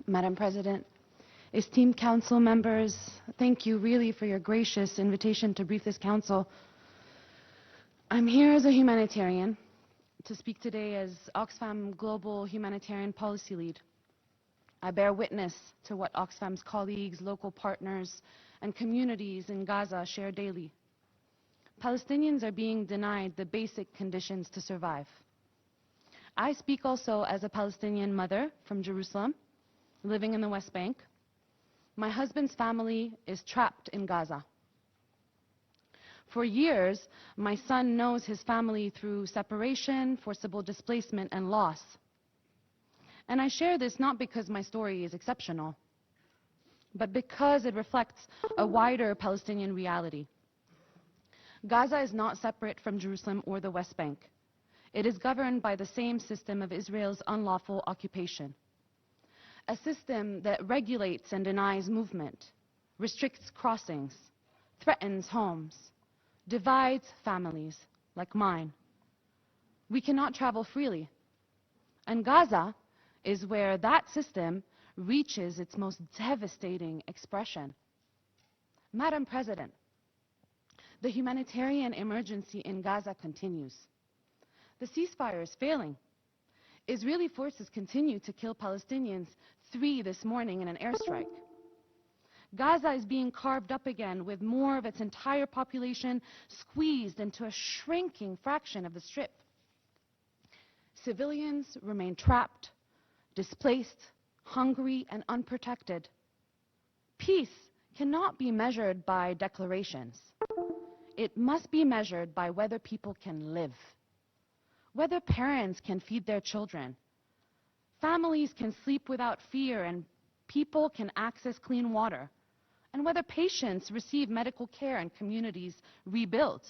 Madam President, esteemed council members, thank you really for your gracious invitation to brief this council. I'm here as a humanitarian to speak today as Oxfam Global Humanitarian Policy Lead. I bear witness to what Oxfam's colleagues, local partners, and communities in Gaza share daily. Palestinians are being denied the basic conditions to survive. I speak also as a Palestinian mother from Jerusalem, living in the West Bank. My husband's family is trapped in Gaza. For years, my son knows his family through separation, forcible displacement, and loss. And I share this not because my story is exceptional, but because it reflects a wider Palestinian reality. Gaza is not separate from Jerusalem or the West Bank. It is governed by the same system of Israel's unlawful occupation. A system that regulates and denies movement, restricts crossings, threatens homes, divides families like mine. We cannot travel freely. And Gaza is where that system reaches its most devastating expression. Madam President, the humanitarian emergency in Gaza continues. The ceasefire is failing. Israeli forces continue to kill Palestinians, 3 this morning in an airstrike. Gaza is being carved up again with more of its entire population squeezed into a shrinking fraction of the Strip. Civilians remain trapped, displaced, hungry, and unprotected. Peace cannot be measured by declarations. It must be measured by whether people can live, whether parents can feed their children, families can sleep without fear, and people can access clean water, and whether patients receive medical care and communities rebuild.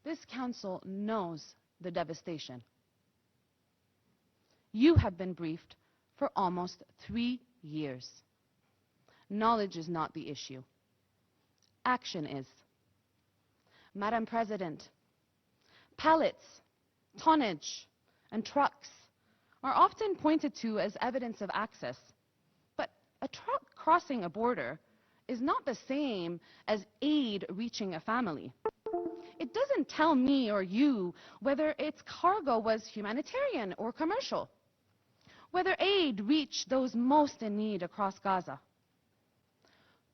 This council knows the devastation. You have been briefed for almost 3 years. Knowledge is not the issue. Action is. Madam President, pallets, tonnage, and trucks are often pointed to as evidence of access. But a truck crossing a border is not the same as aid reaching a family. It doesn't tell me or you whether its cargo was humanitarian or commercial, whether aid reached those most in need across Gaza.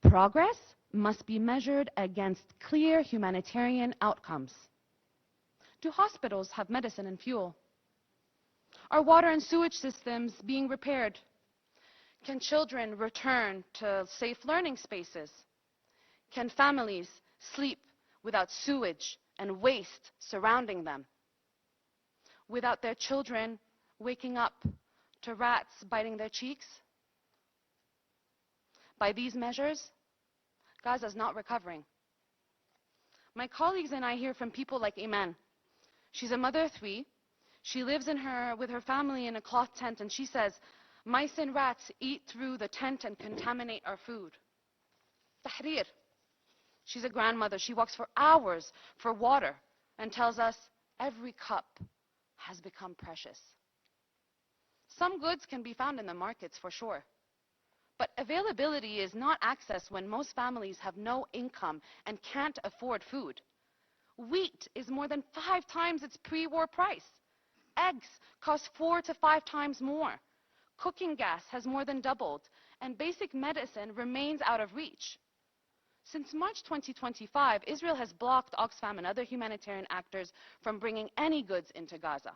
Progress must be measured against clear humanitarian outcomes. Do hospitals have medicine and fuel? Are water and sewage systems being repaired? Can children return to safe learning spaces? Can families sleep without sewage and waste surrounding them? Without their children waking up to rats biting their cheeks? By these measures, Gaza is not recovering. My colleagues and I hear from people like Iman. She's a mother of 3. She lives with her family in a cloth tent, and she says, mice and rats eat through the tent and contaminate our food. Tahrir. She's a grandmother. She walks for hours for water and tells us every cup has become precious. Some goods can be found in the markets for sure. But availability is not access when most families have no income and can't afford food. Wheat is more than 5 times its pre-war price. Eggs cost 4 to 5 times more. Cooking gas has more than doubled, and basic medicine remains out of reach. Since March 2025, Israel has blocked Oxfam and other humanitarian actors from bringing any goods into Gaza.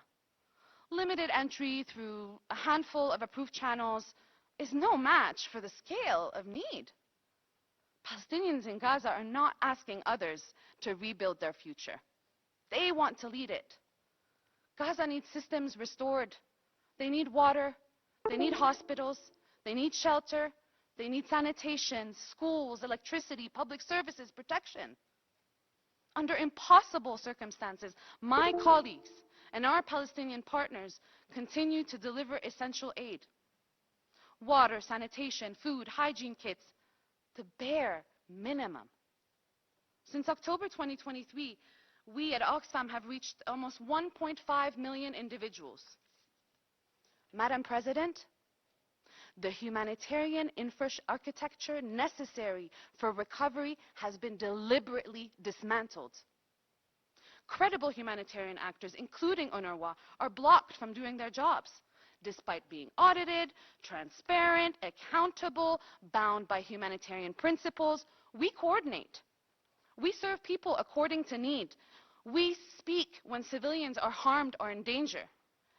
Limited entry through a handful of approved channels is no match for the scale of need. Palestinians in Gaza are not asking others to rebuild their future. They want to lead it. Gaza needs systems restored. They need water. They need hospitals. They need shelter. They need sanitation, schools, electricity, public services, protection. Under impossible circumstances, my colleagues and our Palestinian partners continue to deliver essential aid. Water, sanitation, food, hygiene kits, the bare minimum. Since October 2023, we at Oxfam have reached almost 1.5 million individuals. Madam President, The humanitarian architecture necessary for recovery has been deliberately dismantled. Credible humanitarian actors, including UNRWA, are blocked from doing their jobs, despite being audited, transparent, accountable, bound by humanitarian principles. We coordinate. We serve people according to need. We speak when civilians are harmed or in danger.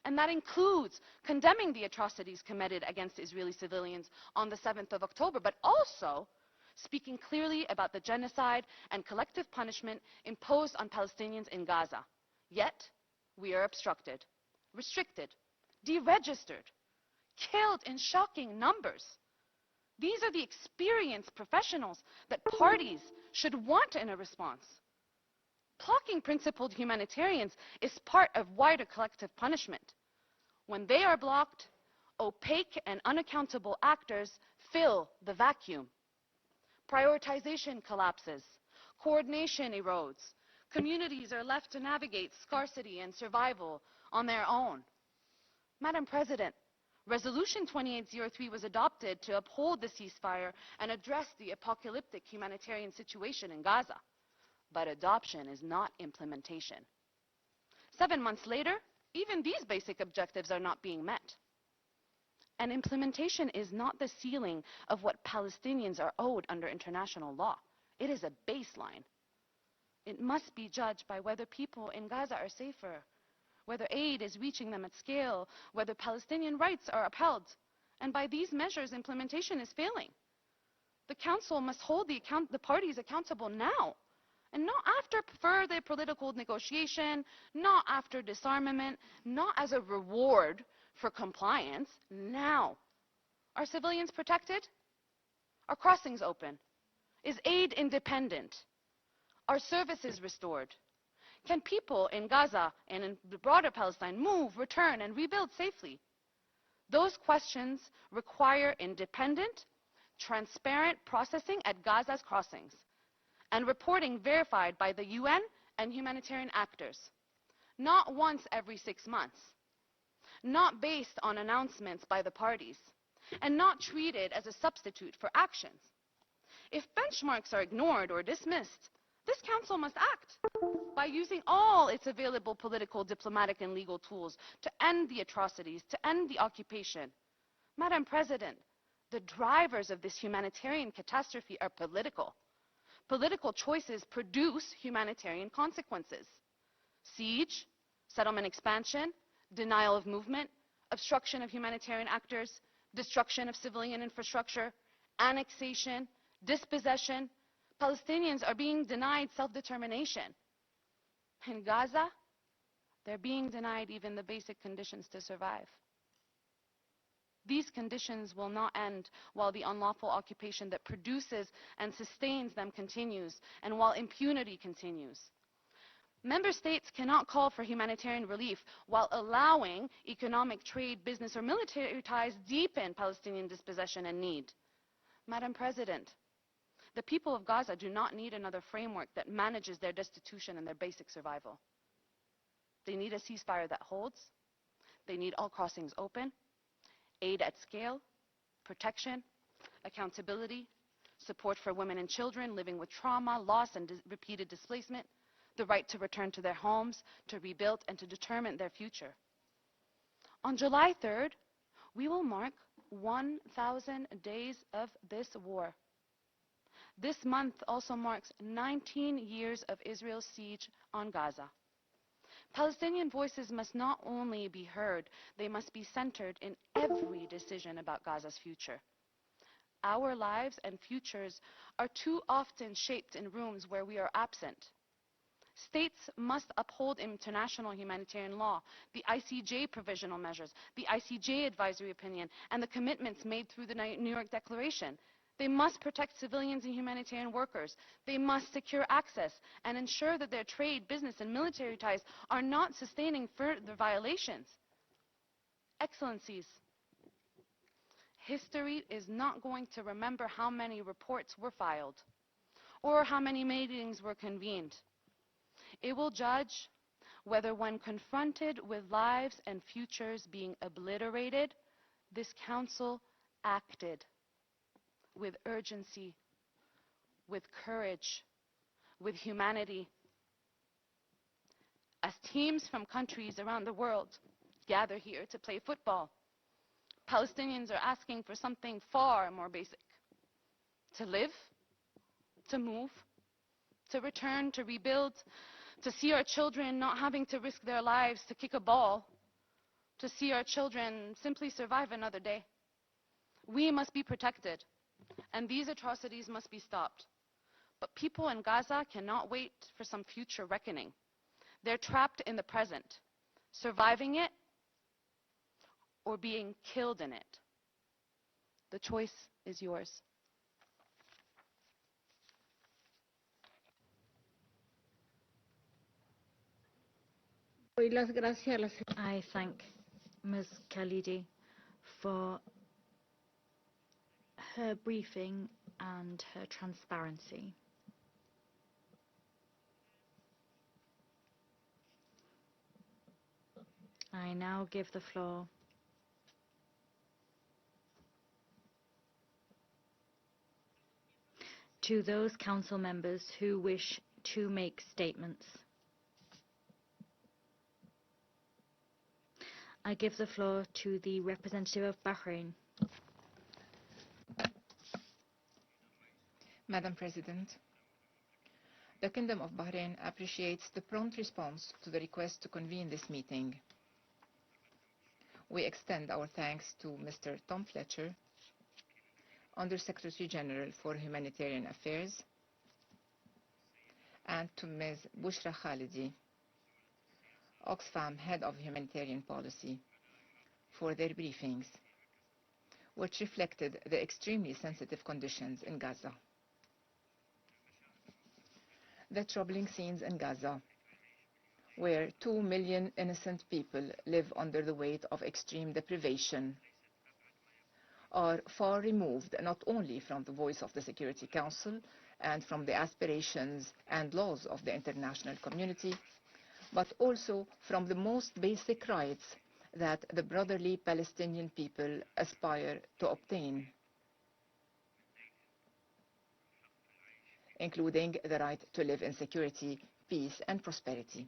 And that includes condemning the atrocities committed against Israeli civilians on the 7th of October, but also speaking clearly about the genocide and collective punishment imposed on Palestinians in Gaza. Yet, we are obstructed, restricted, deregistered, killed in shocking numbers. These are the experienced professionals that parties should want in a response. Blocking principled humanitarians is part of wider collective punishment. When they are blocked, opaque and unaccountable actors fill the vacuum. Prioritization collapses. Coordination erodes. Communities are left to navigate scarcity and survival on their own. Madam President, Resolution 2803 was adopted to uphold the ceasefire and address the apocalyptic humanitarian situation in Gaza. But adoption is not implementation. 7 months later, even these basic objectives are not being met. And implementation is not the ceiling of what Palestinians are owed under international law. It is a baseline. It must be judged by whether people in Gaza are safer, whether aid is reaching them at scale, whether Palestinian rights are upheld. And by these measures, implementation is failing. The Council must hold the parties accountable now, and not after further political negotiation, not after disarmament, not as a reward for compliance, now. Are civilians protected? Are crossings open? Is aid independent? Are services restored? Can people in Gaza and in the broader Palestine move, return, and rebuild safely? Those questions require independent, transparent processing at Gaza's crossings and reporting verified by the UN and humanitarian actors. Not once every 6 months. Not based on announcements by the parties, and not treated as a substitute for actions. If benchmarks are ignored or dismissed, this Council must act by using all its available political, diplomatic, and legal tools to end the atrocities, to end the occupation. Madam President, the drivers of this humanitarian catastrophe are political. Political choices produce humanitarian consequences. Siege, settlement expansion, denial of movement, obstruction of humanitarian actors, destruction of civilian infrastructure, annexation, dispossession. Palestinians are being denied self-determination. In Gaza, they're being denied even the basic conditions to survive. These conditions will not end while the unlawful occupation that produces and sustains them continues, and while impunity continues. Member states cannot call for humanitarian relief while allowing economic, trade, business, or military ties deepen Palestinian dispossession and need. Madam President, the people of Gaza do not need another framework that manages their destitution and their basic survival. They need a ceasefire that holds. They need all crossings open, aid at scale, protection, accountability, support for women and children living with trauma, loss, and repeated displacement, the right to return to their homes, to rebuild, and to determine their future. On July 3rd, we will mark 1,000 days of this war. This month also marks 19 years of Israel's siege on Gaza. Palestinian voices must not only be heard, they must be centered in every decision about Gaza's future. Our lives and futures are too often shaped in rooms where we are absent. States must uphold international humanitarian law, the ICJ provisional measures, the ICJ advisory opinion, and the commitments made through the New York Declaration. They must protect civilians and humanitarian workers. They must secure access and ensure that their trade, business, and military ties are not sustaining further violations. Excellencies, history is not going to remember how many reports were filed or how many meetings were convened. It will judge whether, when confronted with lives and futures being obliterated, this Council acted with urgency, with courage, with humanity. As teams from countries around the world gather here to play football, Palestinians are asking for something far more basic: to live, to move, to return, to rebuild, to see our children not having to risk their lives to kick a ball, to see our children simply survive another day. We must be protected, and these atrocities must be stopped. But people in Gaza cannot wait for some future reckoning. They're trapped in the present, surviving it or being killed in it. The choice is yours. I thank Ms. Khalidi for her briefing and her transparency. I now give the floor to those council members who wish to make statements. I give the floor to the representative of Bahrain. Madam President, the Kingdom of Bahrain appreciates the prompt response to the request to convene this meeting. We extend our thanks to Mr. Tom Fletcher, Under Secretary General for Humanitarian Affairs, and to Ms. Bushra Khalidi, Oxfam Head of Humanitarian Policy, for their briefings, which reflected the extremely sensitive conditions in Gaza. The troubling scenes in Gaza, where 2 million innocent people live under the weight of extreme deprivation, are far removed not only from the voice of the Security Council and from the aspirations and laws of the international community, but also from the most basic rights that the brotherly Palestinian people aspire to obtain, including the right to live in security, peace, and prosperity.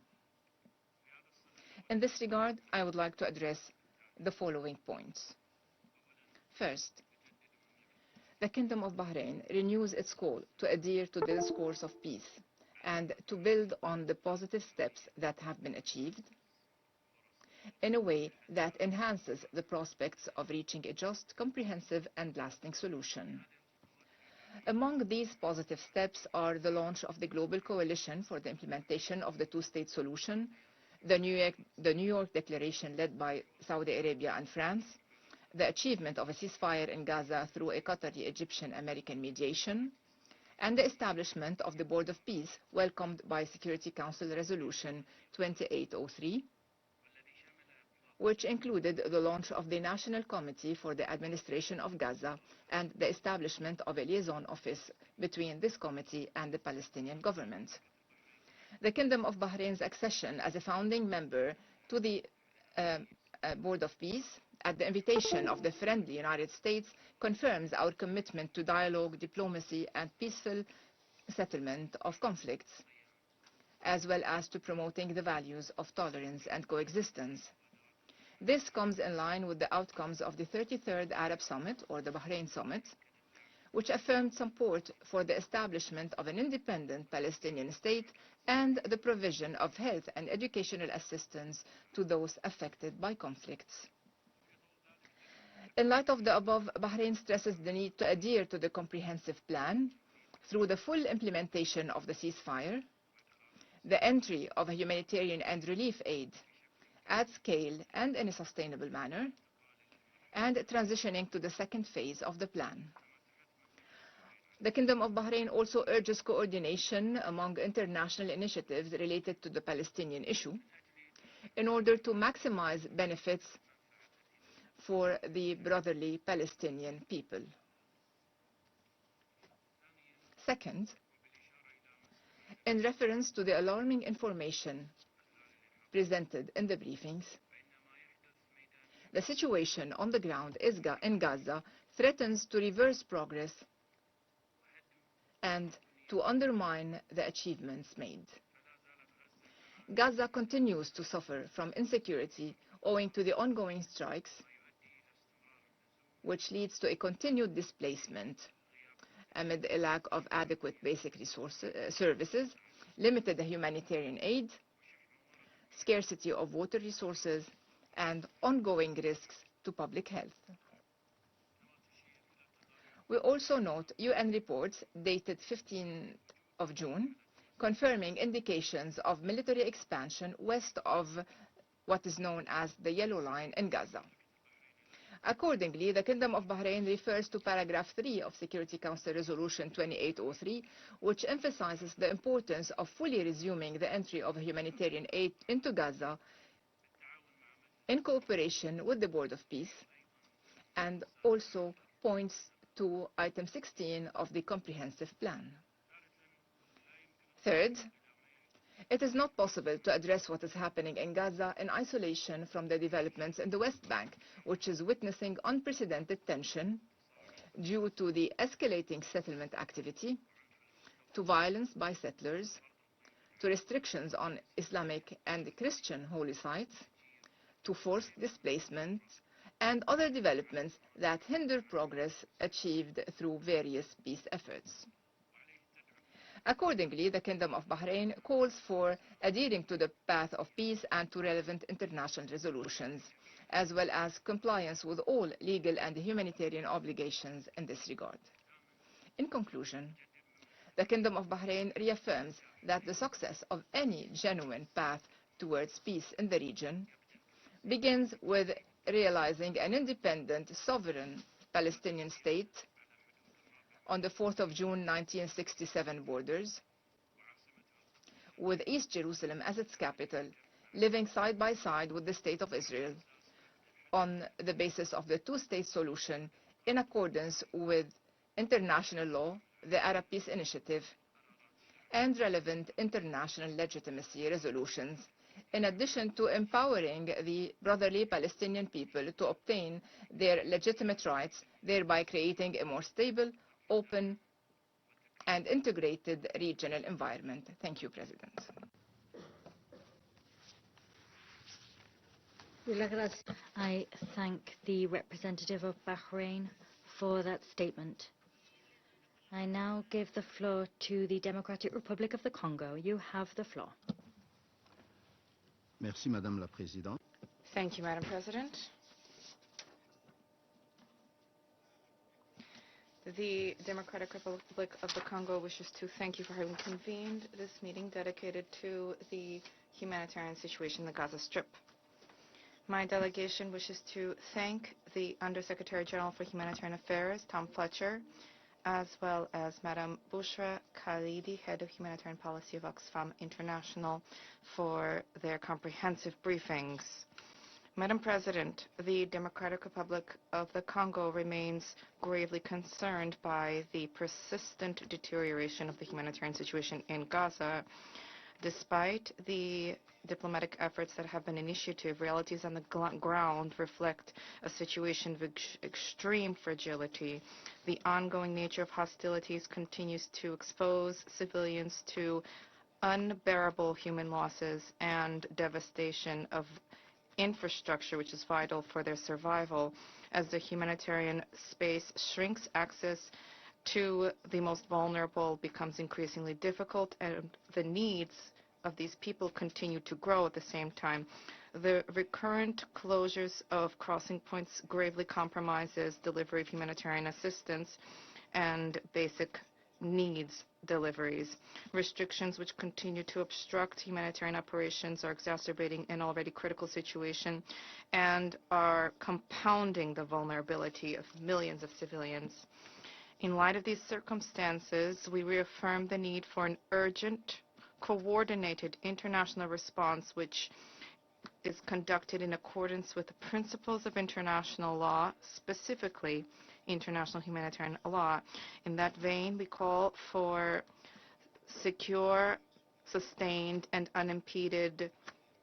In this regard, I would like to address the following points. First, the Kingdom of Bahrain renews its call to adhere to the discourse of peace and to build on the positive steps that have been achieved in a way that enhances the prospects of reaching a just, comprehensive, and lasting solution. Among these positive steps are the launch of the Global Coalition for the Implementation of the Two-State Solution, the New York Declaration led by Saudi Arabia and France, the achievement of a ceasefire in Gaza through a Qatari-Egyptian-American mediation, and the establishment of the Board of Peace welcomed by Security Council Resolution 2803, which included the launch of the National Committee for the Administration of Gaza and the establishment of a liaison office between this committee and the Palestinian government. The Kingdom of Bahrain's accession as a founding member to the Board of Peace, at the invitation of the friendly United States, confirms our commitment to dialogue, diplomacy, and peaceful settlement of conflicts, as well as to promoting the values of tolerance and coexistence. This comes in line with the outcomes of the 33rd Arab Summit, or the Bahrain Summit, which affirmed support for the establishment of an independent Palestinian state and the provision of health and educational assistance to those affected by conflicts. In light of the above, Bahrain stresses the need to adhere to the comprehensive plan through the full implementation of the ceasefire, the entry of a humanitarian and relief aid at scale and in a sustainable manner, and transitioning to the second phase of the plan. The Kingdom of Bahrain also urges coordination among international initiatives related to the Palestinian issue in order to maximize benefits for the brotherly Palestinian people. Second, in reference to the alarming information presented in the briefings, the situation on the ground in Gaza threatens to reverse progress and to undermine the achievements made. Gaza continues to suffer from insecurity owing to the ongoing strikes, which leads to a continued displacement amid a lack of adequate basic services, limited humanitarian aid, scarcity of water resources, and ongoing risks to public health. We also note UN reports dated 15th of June confirming indications of military expansion west of what is known as the Yellow Line in Gaza. Accordingly, the Kingdom of Bahrain refers to paragraph 3 of Security Council Resolution 2803, which emphasizes the importance of fully resuming the entry of humanitarian aid into Gaza in cooperation with the Board of Peace, and also points to item 16 of the comprehensive plan. Third, it is not possible to address what is happening in Gaza in isolation from the developments in the West Bank, which is witnessing unprecedented tension due to the escalating settlement activity, to violence by settlers, to restrictions on Islamic and Christian holy sites, to forced displacement, and other developments that hinder progress achieved through various peace efforts. Accordingly, the Kingdom of Bahrain calls for adhering to the path of peace and to relevant international resolutions, as well as compliance with all legal and humanitarian obligations in this regard. In conclusion, the Kingdom of Bahrain reaffirms that the success of any genuine path towards peace in the region begins with realizing an independent, sovereign Palestinian state on the 4th of June 1967 borders, with East Jerusalem as its capital, living side by side with the State of Israel on the basis of the two-state solution in accordance with international law, the Arab Peace Initiative, and relevant international legitimacy resolutions, in addition to empowering the brotherly Palestinian people to obtain their legitimate rights, thereby creating a more stable, open, and integrated regional environment. Thank you, President. I thank the representative of Bahrain for that statement. I now give the floor to the Democratic Republic of the Congo. You have the floor. Merci, Madame la Présidente. Thank you, Madam President. The Democratic Republic of the Congo wishes to thank you for having convened this meeting dedicated to the humanitarian situation in the Gaza Strip. My delegation wishes to thank the Undersecretary General for Humanitarian Affairs, Tom Fletcher, as well as Madam Bushra Khalidi, Head of Humanitarian Policy of Oxfam International, for their comprehensive briefings. Madam President, the Democratic Republic of the Congo remains gravely concerned by the persistent deterioration of the humanitarian situation in Gaza. Despite the diplomatic efforts that have been initiated, realities on the ground reflect a situation of extreme fragility. The ongoing nature of hostilities continues to expose civilians to unbearable human losses and devastation of infrastructure, which is vital for their survival. As the humanitarian space shrinks, access to the most vulnerable becomes increasingly difficult, and the needs of these people continue to grow at the same time. The recurrent closures of crossing points gravely compromises delivery of humanitarian assistance and basic needs deliveries. Restrictions which continue to obstruct humanitarian operations are exacerbating an already critical situation and are compounding the vulnerability of millions of civilians. In light of these circumstances, we reaffirm the need for an urgent, coordinated international response which is conducted in accordance with the principles of international law, specifically international humanitarian law. In that vein, we call for secure, sustained, and unimpeded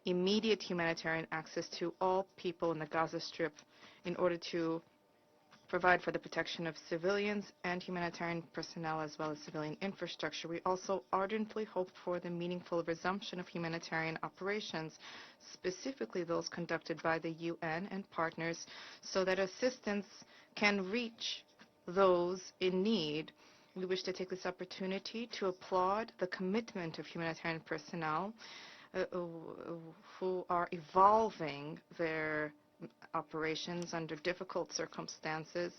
immediate humanitarian access to all people in the Gaza Strip in order to provide for the protection of civilians and humanitarian personnel as well as civilian infrastructure. We also ardently hope for the meaningful resumption of humanitarian operations, specifically those conducted by the UN and partners, so that assistance can reach those in need. We wish to take this opportunity to applaud the commitment of humanitarian personnel who are evolving their operations under difficult circumstances.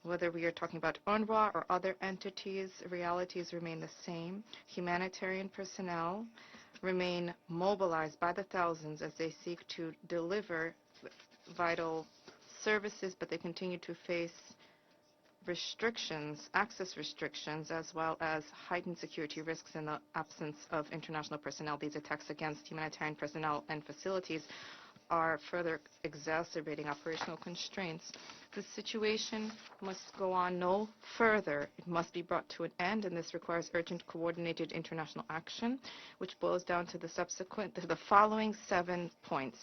Whether we are talking about UNRWA or other entities, realities remain the same. Humanitarian personnel remain mobilized by the thousands as they seek to deliver vital services, but they continue to face restrictions, access restrictions, as well as heightened security risks in the absence of international personnel. These attacks against humanitarian personnel and facilities are further exacerbating operational constraints. The situation must go on no further. It must be brought to an end, and this requires urgent coordinated international action, which boils down to the following 7 points.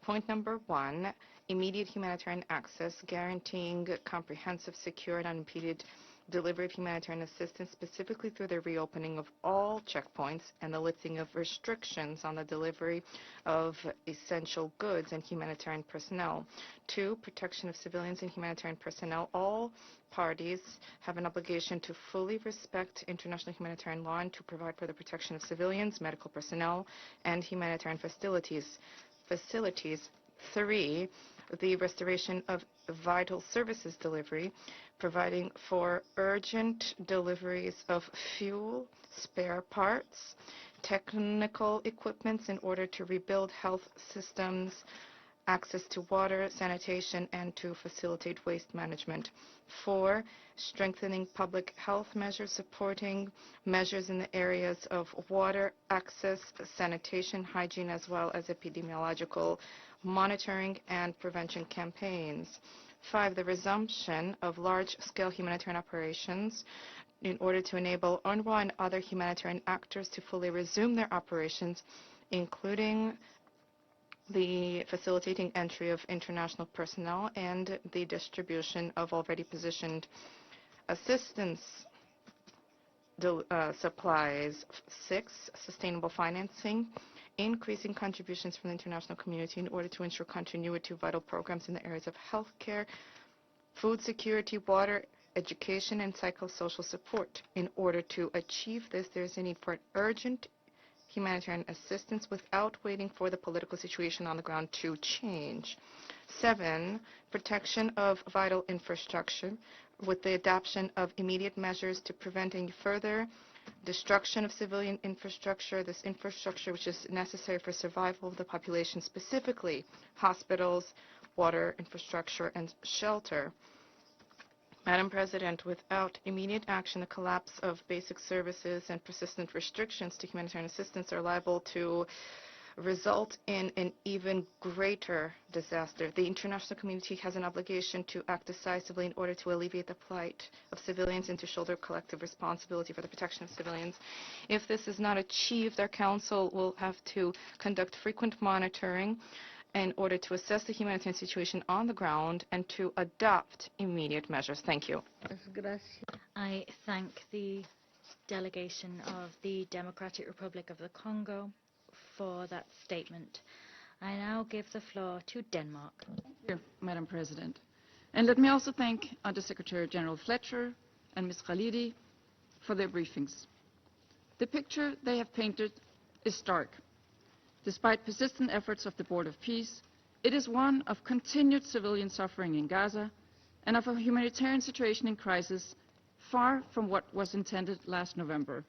Point number 1, immediate humanitarian access, guaranteeing comprehensive, secure, and unimpeded delivery of humanitarian assistance, specifically through the reopening of all checkpoints and the lifting of restrictions on the delivery of essential goods and humanitarian personnel. 2, protection of civilians and humanitarian personnel. All parties have an obligation to fully respect international humanitarian law and to provide for the protection of civilians, medical personnel, and humanitarian facilities. 3, the restoration of vital services delivery, providing for urgent deliveries of fuel, spare parts, technical equipments in order to rebuild health systems, access to water, sanitation, and to facilitate waste management. 4, strengthening public health measures, supporting measures in the areas of water, access, sanitation, hygiene, as well as epidemiological monitoring and prevention campaigns. 5, the resumption of large-scale humanitarian operations in order to enable UNRWA and other humanitarian actors to fully resume their operations, including the facilitating entry of international personnel and the distribution of already positioned assistance supplies. 6, sustainable financing, increasing contributions from the international community in order to ensure continuity of vital programs in the areas of healthcare, food security, water, education, and psychosocial support. In order to achieve this, there is a need for urgent humanitarian assistance without waiting for the political situation on the ground to change. 7, protection of vital infrastructure with the adoption of immediate measures to prevent any further destruction of civilian infrastructure, this infrastructure which is necessary for survival of the population, specifically hospitals, water infrastructure, and shelter. Madam President, without immediate action, the collapse of basic services and persistent restrictions to humanitarian assistance are liable to result in an even greater disaster. The international community has an obligation to act decisively in order to alleviate the plight of civilians and to shoulder collective responsibility for the protection of civilians. If this is not achieved, our Council will have to conduct frequent monitoring in order to assess the humanitarian situation on the ground and to adopt immediate measures. Thank you. I thank the delegation of the Democratic Republic of the Congo for that statement. I now give the floor to Denmark. Thank you, Madam President. And let me also thank Undersecretary General Fletcher and Ms. Khalidi for their briefings. The picture they have painted is stark. Despite persistent efforts of the Board of Peace, it is one of continued civilian suffering in Gaza and of a humanitarian situation in crisis far from what was intended last November,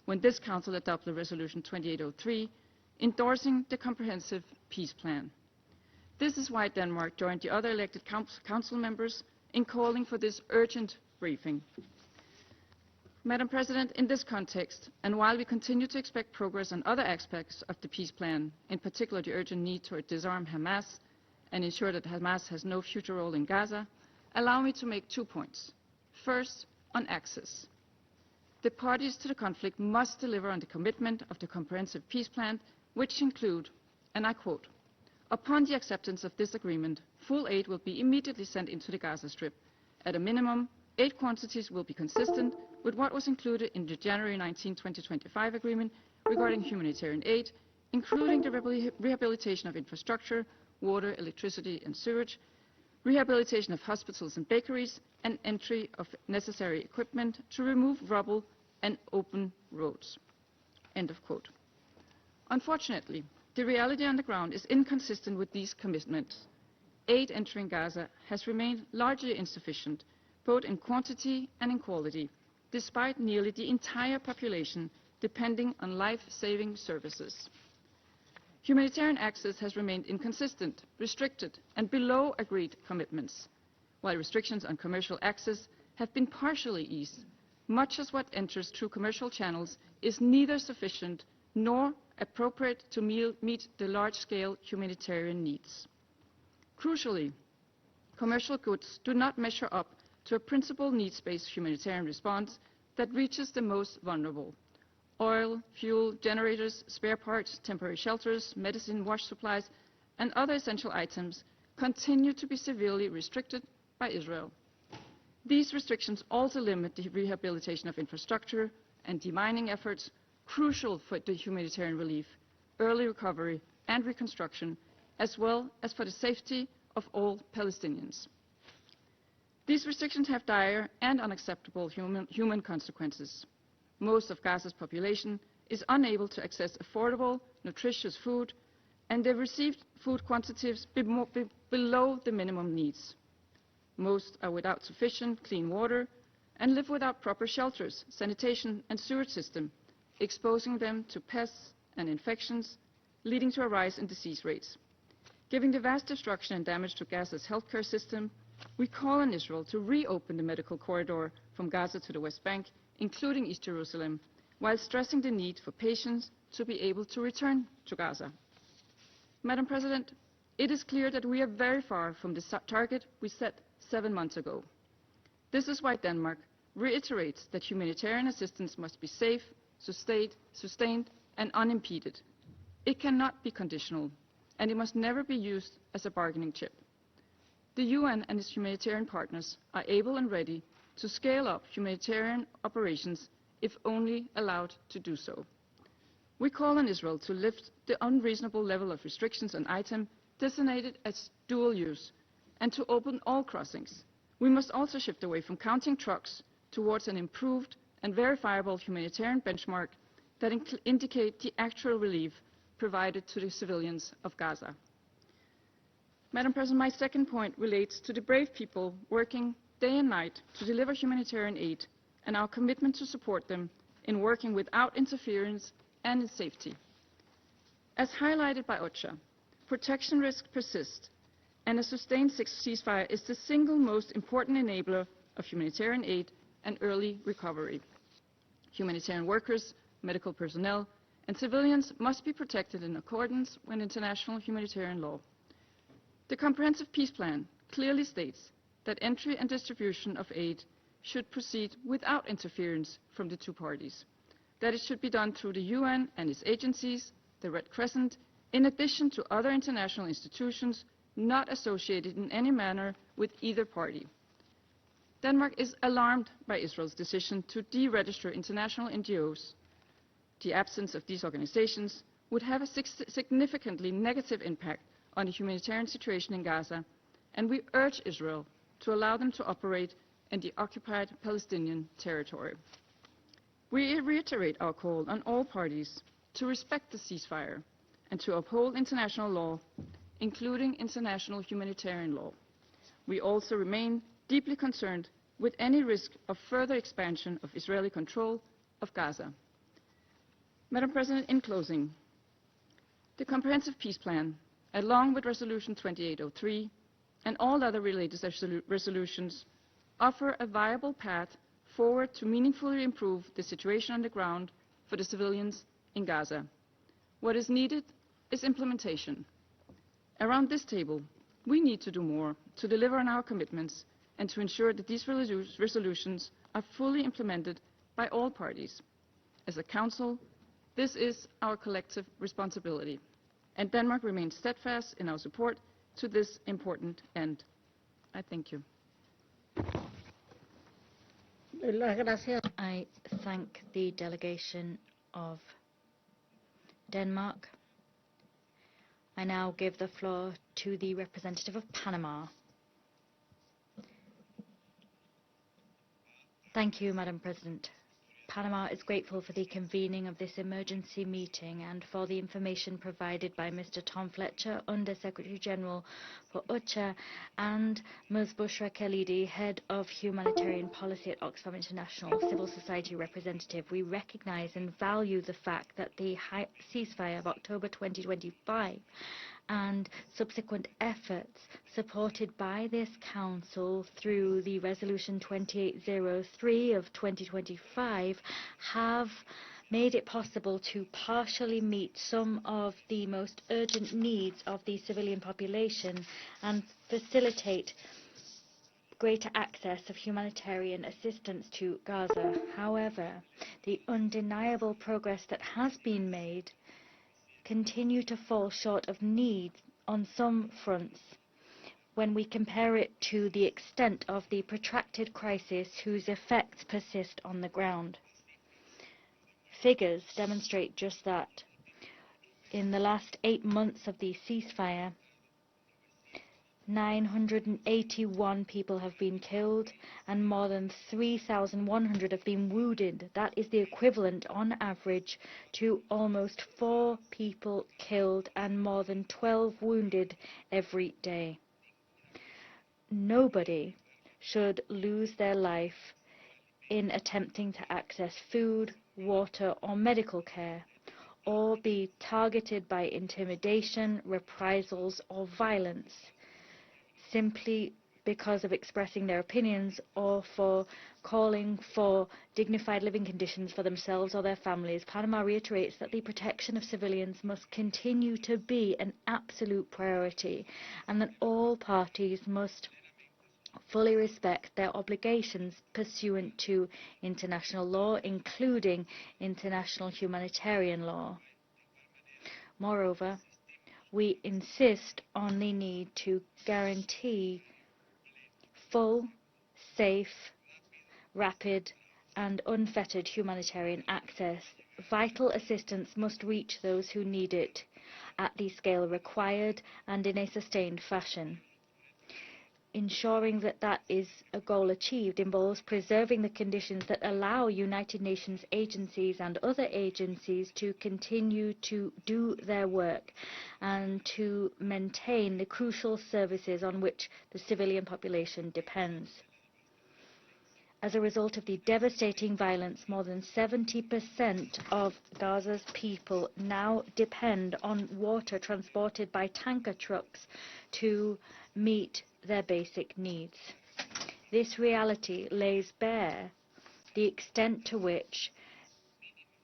when this Council adopted Resolution 2803 endorsing the comprehensive peace plan. This is why Denmark joined the other elected council members in calling for this urgent briefing. Madam President, in this context, and while we continue to expect progress on other aspects of the peace plan, in particular the urgent need to disarm Hamas and ensure that Hamas has no future role in Gaza, allow me to make 2 points. First, on access. The parties to the conflict must deliver on the commitment of the comprehensive peace plan, which include, and I quote, "Upon the acceptance of this agreement, full aid will be immediately sent into the Gaza Strip, At a minimum, aid quantities will be consistent with what was included in the January 19, 2025 agreement regarding humanitarian aid, including the rehabilitation of infrastructure, water, electricity and sewage, rehabilitation of hospitals and bakeries, and entry of necessary equipment to remove rubble and open roads." End of quote. Unfortunately, the reality on the ground is inconsistent with these commitments. Aid entering Gaza has remained largely insufficient, both in quantity and in quality, despite nearly the entire population depending on life-saving services. Humanitarian access has remained inconsistent, restricted, and below agreed commitments, while restrictions on commercial access have been partially eased. Much as what enters through commercial channels is neither sufficient nor appropriate to meet the large-scale humanitarian needs. Crucially, commercial goods do not measure up to a principal needs-based humanitarian response that reaches the most vulnerable. Oil, fuel, generators, spare parts, temporary shelters, medicine, wash supplies, and other essential items continue to be severely restricted by Israel. These restrictions also limit the rehabilitation of infrastructure and demining efforts crucial for the humanitarian relief, early recovery and reconstruction, as well as for the safety of all Palestinians. These restrictions have dire and unacceptable human consequences. Most of Gaza's population is unable to access affordable, nutritious food, and they receive food quantities below the minimum needs. Most are without sufficient clean water and live without proper shelters, sanitation and sewage system, exposing them to pests and infections, leading to a rise in disease rates. Given the vast destruction and damage to Gaza's healthcare system, we call on Israel to reopen the medical corridor from Gaza to the West Bank, including East Jerusalem, while stressing the need for patients to be able to return to Gaza. Madam President, it is clear that we are very far from the target we set 7 months ago. This is why Denmark reiterates that humanitarian assistance must be safe, sustained, and unimpeded. It cannot be conditional, and it must never be used as a bargaining chip. The UN and its humanitarian partners are able and ready to scale up humanitarian operations if only allowed to do so. We call on Israel to lift the unreasonable level of restrictions on items designated as dual use and to open all crossings. We must also shift away from counting trucks towards an improved and verifiable humanitarian benchmark that indicate the actual relief provided to the civilians of Gaza. Madam President, my second point relates to the brave people working day and night to deliver humanitarian aid and our commitment to support them in working without interference and in safety. As highlighted by OCHA, protection risks persist, and a sustained ceasefire is the single most important enabler of humanitarian aid and early recovery. Humanitarian workers, medical personnel, and civilians must be protected in accordance with international humanitarian law. The Comprehensive Peace Plan clearly states that entry and distribution of aid should proceed without interference from the two parties, that it should be done through the UN and its agencies, the Red Crescent, in addition to other international institutions not associated in any manner with either party. Denmark is alarmed by Israel's decision to deregister international NGOs. The absence of these organizations would have a significantly negative impact on the humanitarian situation in Gaza, and we urge Israel to allow them to operate in the occupied Palestinian territory. We reiterate our call on all parties to respect the ceasefire and to uphold international law, including international humanitarian law. We also remain deeply concerned with any risk of further expansion of Israeli control of Gaza. Madam President, in closing, the Comprehensive Peace Plan, along with Resolution 2803 and all other related resolutions, offer a viable path forward to meaningfully improve the situation on the ground for the civilians in Gaza. What is needed is implementation. Around this table, we need to do more to deliver on our commitments and to ensure that these resolutions are fully implemented by all parties. As a Council, this is our collective responsibility, and Denmark remains steadfast in our support to this important end. I thank you. I thank the delegation of Denmark. I now give the floor to the representative of Panama. Thank you, Madam President. Panama is grateful for the convening of this emergency meeting and for the information provided by Mr. Tom Fletcher, Under Secretary General for OCHA, and Ms. Bushra Khalidi, Head of Humanitarian Policy at Oxfam International, Civil Society Representative. We recognize and value the fact that the ceasefire of October 2025 and subsequent efforts supported by this Council through the Resolution 2803 of 2025 have made it possible to partially meet some of the most urgent needs of the civilian population and facilitate greater access of humanitarian assistance to Gaza. However, the undeniable progress that has been made continue to fall short of need on some fronts when we compare it to the extent of the protracted crisis whose effects persist on the ground. Figures demonstrate just that. In the last 8 months of the ceasefire, 981 people have been killed and more than 3,100 have been wounded. That is the equivalent, on average, to almost 4 people killed and more than 12 wounded every day. Nobody should lose their life in attempting to access food, water, or medical care, or be targeted by intimidation, reprisals, or violence, simply because of expressing their opinions or for calling for dignified living conditions for themselves or their families. Panama reiterates that the protection of civilians must continue to be an absolute priority and that all parties must fully respect their obligations pursuant to international law, including international humanitarian law. Moreover, we insist on the need to guarantee full, safe, rapid, and unfettered humanitarian access. Vital assistance must reach those who need it at the scale required and in a sustained fashion. Ensuring that that is a goal achieved involves preserving the conditions that allow United Nations agencies and other agencies to continue to do their work and to maintain the crucial services on which the civilian population depends. As a result of the devastating violence, more than 70% of Gaza's people now depend on water transported by tanker trucks to meet their basic needs. This reality lays bare the extent to which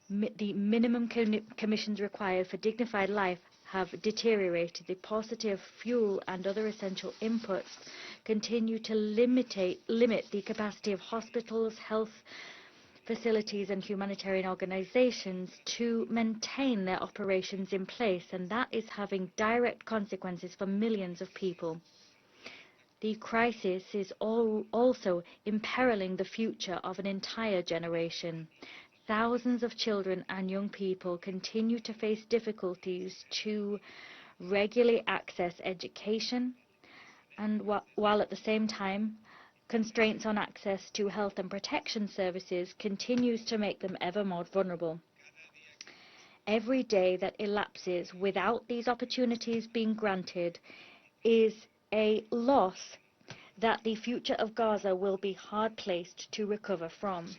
the minimum conditions required for dignified life have deteriorated. The positive fuel and other essential inputs continue to limit the capacity of hospitals, health facilities and humanitarian organizations to maintain their operations in place, and that is having direct consequences for millions of people. The crisis is also imperiling the future of an entire generation. Thousands of children and young people continue to face difficulties to regularly access education, and while at the same time, constraints on access to health and protection services continues to make them ever more vulnerable. Every day that elapses without these opportunities being granted is a loss that the future of Gaza will be hard-placed to recover from.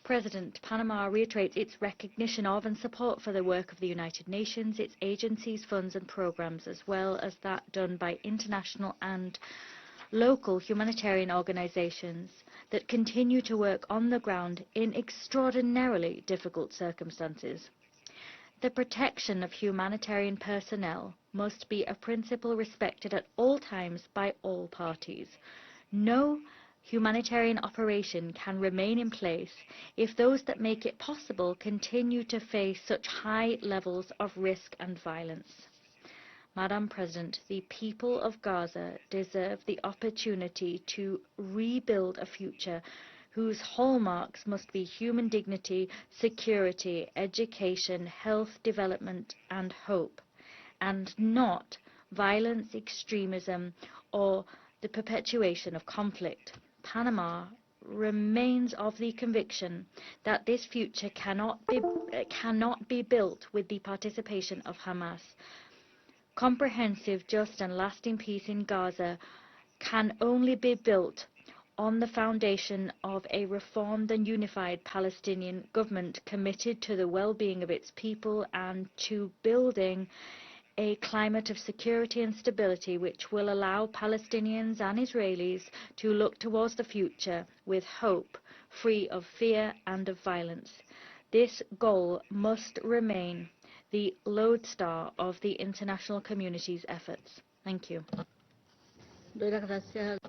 President, Panama reiterates its recognition of and support for the work of the United Nations, its agencies, funds and programs, as well as that done by international and local humanitarian organizations that continue to work on the ground in extraordinarily difficult circumstances. The protection of humanitarian personnel must be a principle respected at all times by all parties. No humanitarian operation can remain in place if those that make it possible continue to face such high levels of risk and violence. Madam President, the people of Gaza deserve the opportunity to rebuild a future whose hallmarks must be human dignity, security, education, health, development, and hope, and not violence, extremism, or the perpetuation of conflict. Panama remains of the conviction that this future cannot be built with the participation of Hamas. Comprehensive, just and lasting peace in Gaza can only be built on the foundation of a reformed and unified Palestinian government committed to the well-being of its people and to building a climate of security and stability which will allow Palestinians and Israelis to look towards the future with hope, free of fear and of violence. This goal must remain the lodestar of the international community's efforts. Thank you.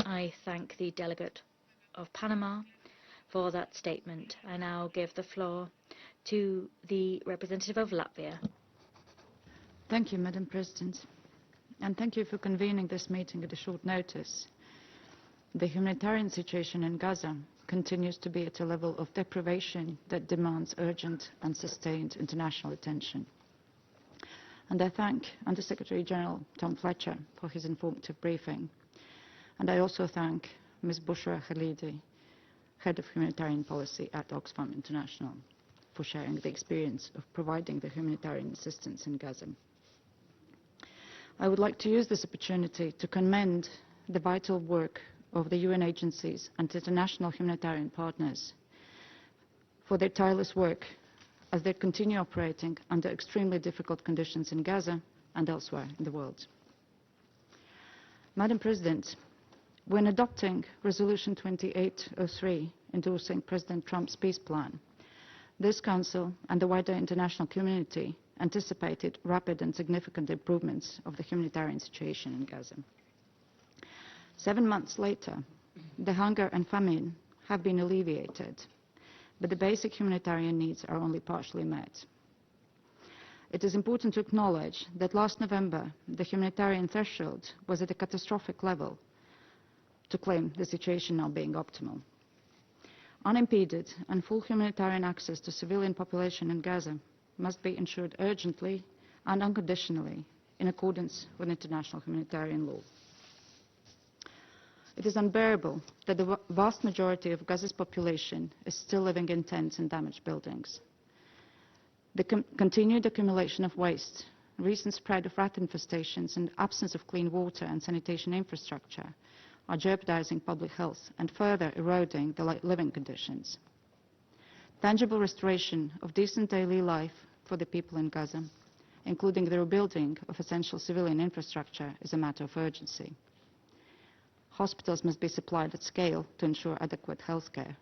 I thank the delegate of Panama for that statement. I now give the floor to the representative of Latvia. Thank you, Madam President, and thank you for convening this meeting at a short notice. The humanitarian situation in Gaza continues to be at a level of deprivation that demands urgent and sustained international attention. And I thank Under-Secretary General Tom Fletcher for his informative briefing. And I also thank Ms. Bushra Khalidi, Head of Humanitarian Policy at Oxfam International, for sharing the experience of providing the humanitarian assistance in Gaza. I would like to use this opportunity to commend the vital work of the UN agencies and international humanitarian partners for their tireless work as they continue operating under extremely difficult conditions in Gaza and elsewhere in the world. Madam President, when adopting Resolution 2803 endorsing President Trump's peace plan, this Council and the wider international community anticipated rapid and significant improvements of the humanitarian situation in Gaza. 7 months later, the hunger and famine have been alleviated, but the basic humanitarian needs are only partially met. It is important to acknowledge that last November, the humanitarian threshold was at a catastrophic level to claim the situation now being optimal. Unimpeded and full humanitarian access to civilian population in Gaza must be ensured urgently and unconditionally in accordance with international humanitarian law. It is unbearable that the vast majority of Gaza's population is still living in tents and damaged buildings. The continued accumulation of waste, recent spread of rat infestations and absence of clean water and sanitation infrastructure are jeopardizing public health and further eroding the living conditions. Tangible restoration of decent daily life for the people in Gaza, including the rebuilding of essential civilian infrastructure, is a matter of urgency. Hospitals must be supplied at scale to ensure adequate health care,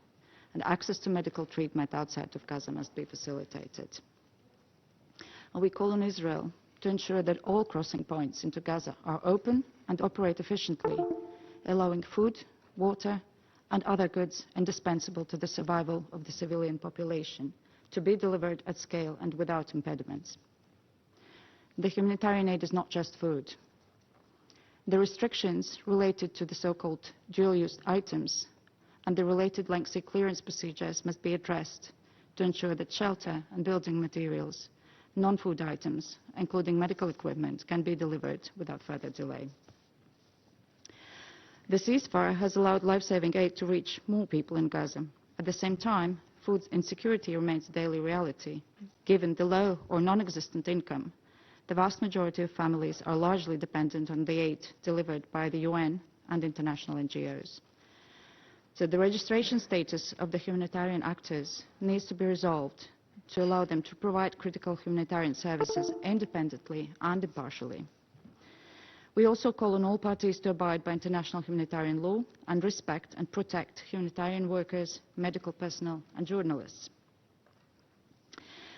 and access to medical treatment outside of Gaza must be facilitated. And we call on Israel to ensure that all crossing points into Gaza are open and operate efficiently, allowing food, water, and other goods indispensable to the survival of the civilian population to be delivered at scale and without impediments. The humanitarian aid is not just food. The restrictions related to the so-called dual-use items and the related lengthy clearance procedures must be addressed to ensure that shelter and building materials, non-food items, including medical equipment, can be delivered without further delay. The ceasefire has allowed life-saving aid to reach more people in Gaza. At the same time, food insecurity remains a daily reality. Given the low or non-existent income, the vast majority of families are largely dependent on the aid delivered by the UN and international NGOs. So the registration status of the humanitarian actors needs to be resolved to allow them to provide critical humanitarian services independently and impartially. We also call on all parties to abide by international humanitarian law and respect and protect humanitarian workers, medical personnel and journalists.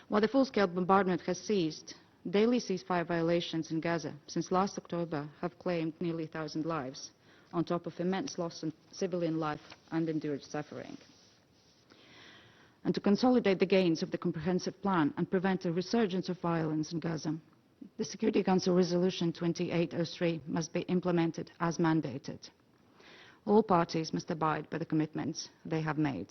While the full-scale bombardment has ceased, daily ceasefire violations in Gaza since last October have claimed nearly 1,000 lives, on top of immense loss in civilian life and endured suffering. And to consolidate the gains of the comprehensive plan and prevent a resurgence of violence in Gaza, the Security Council Resolution 2803 must be implemented as mandated. All parties must abide by the commitments they have made.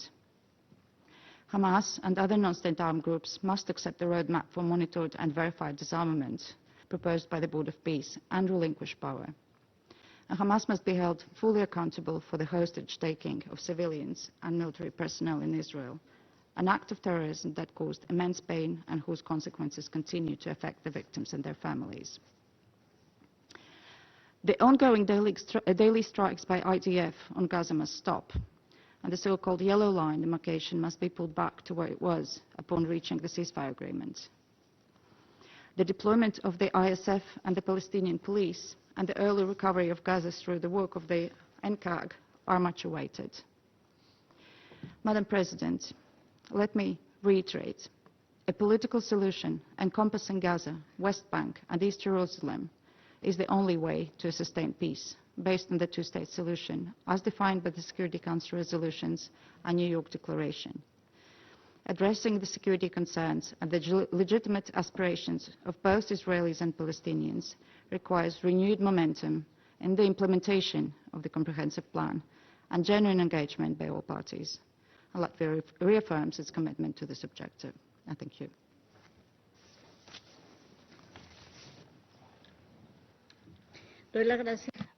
Hamas and other non-state armed groups must accept the roadmap for monitored and verified disarmament proposed by the Board of Peace and relinquish power. And Hamas must be held fully accountable for the hostage-taking of civilians and military personnel in Israel, an act of terrorism that caused immense pain and whose consequences continue to affect the victims and their families. The ongoing daily strikes by IDF on Gaza must stop, and the so-called yellow line demarcation must be pulled back to where it was upon reaching the ceasefire agreement. The deployment of the ISF and the Palestinian police and the early recovery of Gaza through the work of the NCAG are much awaited. Madam President, let me reiterate, a political solution encompassing Gaza, West Bank and East Jerusalem is the only way to sustain peace, based on the two-state solution, as defined by the Security Council resolutions and New York Declaration. Addressing the security concerns and the legitimate aspirations of both Israelis and Palestinians requires renewed momentum in the implementation of the comprehensive plan and genuine engagement by all parties. Latvia reaffirms its commitment to this objective. Thank you.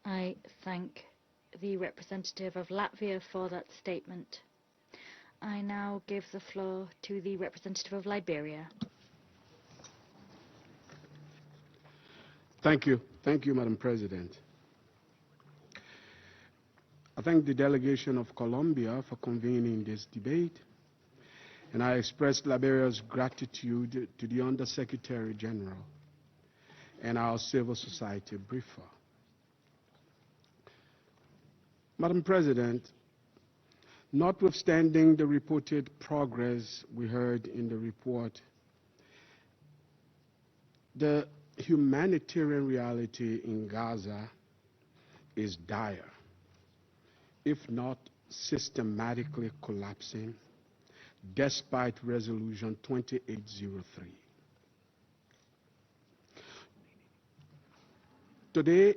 I thank the representative of Latvia for that statement. I now give the floor to the representative of Liberia. Thank you, Madam President. I thank the delegation of Colombia for convening this debate, and I express Liberia's gratitude to the Undersecretary General and our civil society briefer. Madam President, notwithstanding the reported progress we heard in the report, the humanitarian reality in Gaza is dire, if not systematically collapsing, despite Resolution 2803. Today,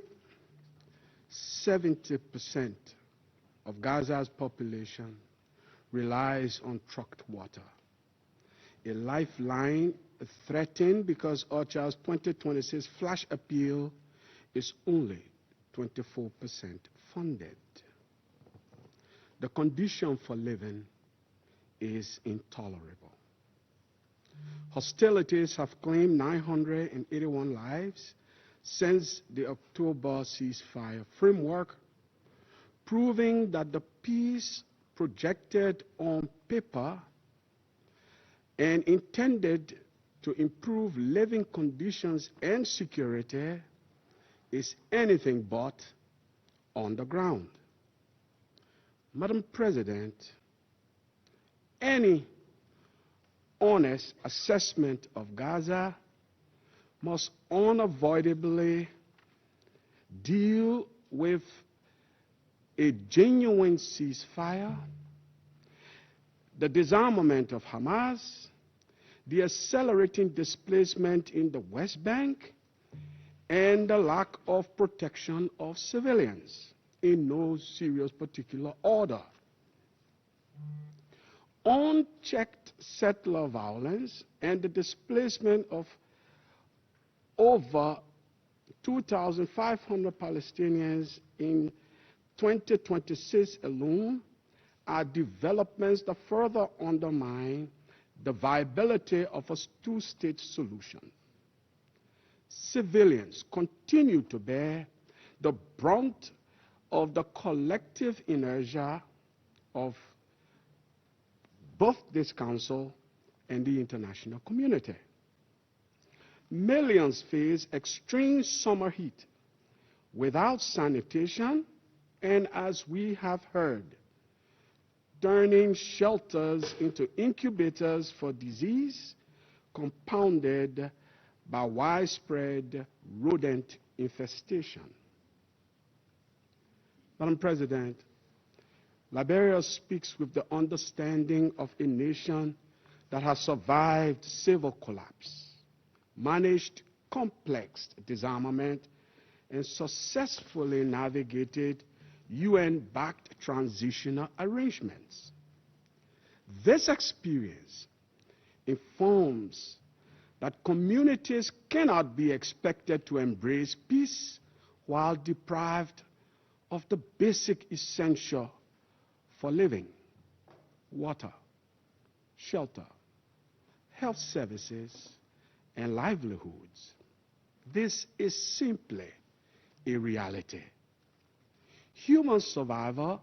70% of Gaza's population relies on trucked water, a lifeline threatened because OCHA's 2026 flash appeal is only 24% funded. The condition for living is intolerable. Hostilities have claimed 981 lives since the October ceasefire framework, proving that the peace projected on paper and intended to improve living conditions and security is anything but on the ground. Madam President, any honest assessment of Gaza must unavoidably deal with a genuine ceasefire, the disarmament of Hamas, the accelerating displacement in the West Bank, and the lack of protection of civilians, in no serious particular order. Unchecked settler violence and the displacement of over 2,500 Palestinians in 2026 alone are developments that further undermine the viability of a two-state solution. Civilians continue to bear the brunt of the collective inertia of both this Council and the international community. Millions face extreme summer heat without sanitation and, as we have heard, turning shelters into incubators for disease compounded by widespread rodent infestation. Madam President, Liberia speaks with the understanding of a nation that has survived civil collapse, managed complex disarmament, and successfully navigated UN-backed transitional arrangements. This experience informs that communities cannot be expected to embrace peace while deprived of the basic essential for living: water, shelter, health services, and livelihoods. This is simply a reality. Human survival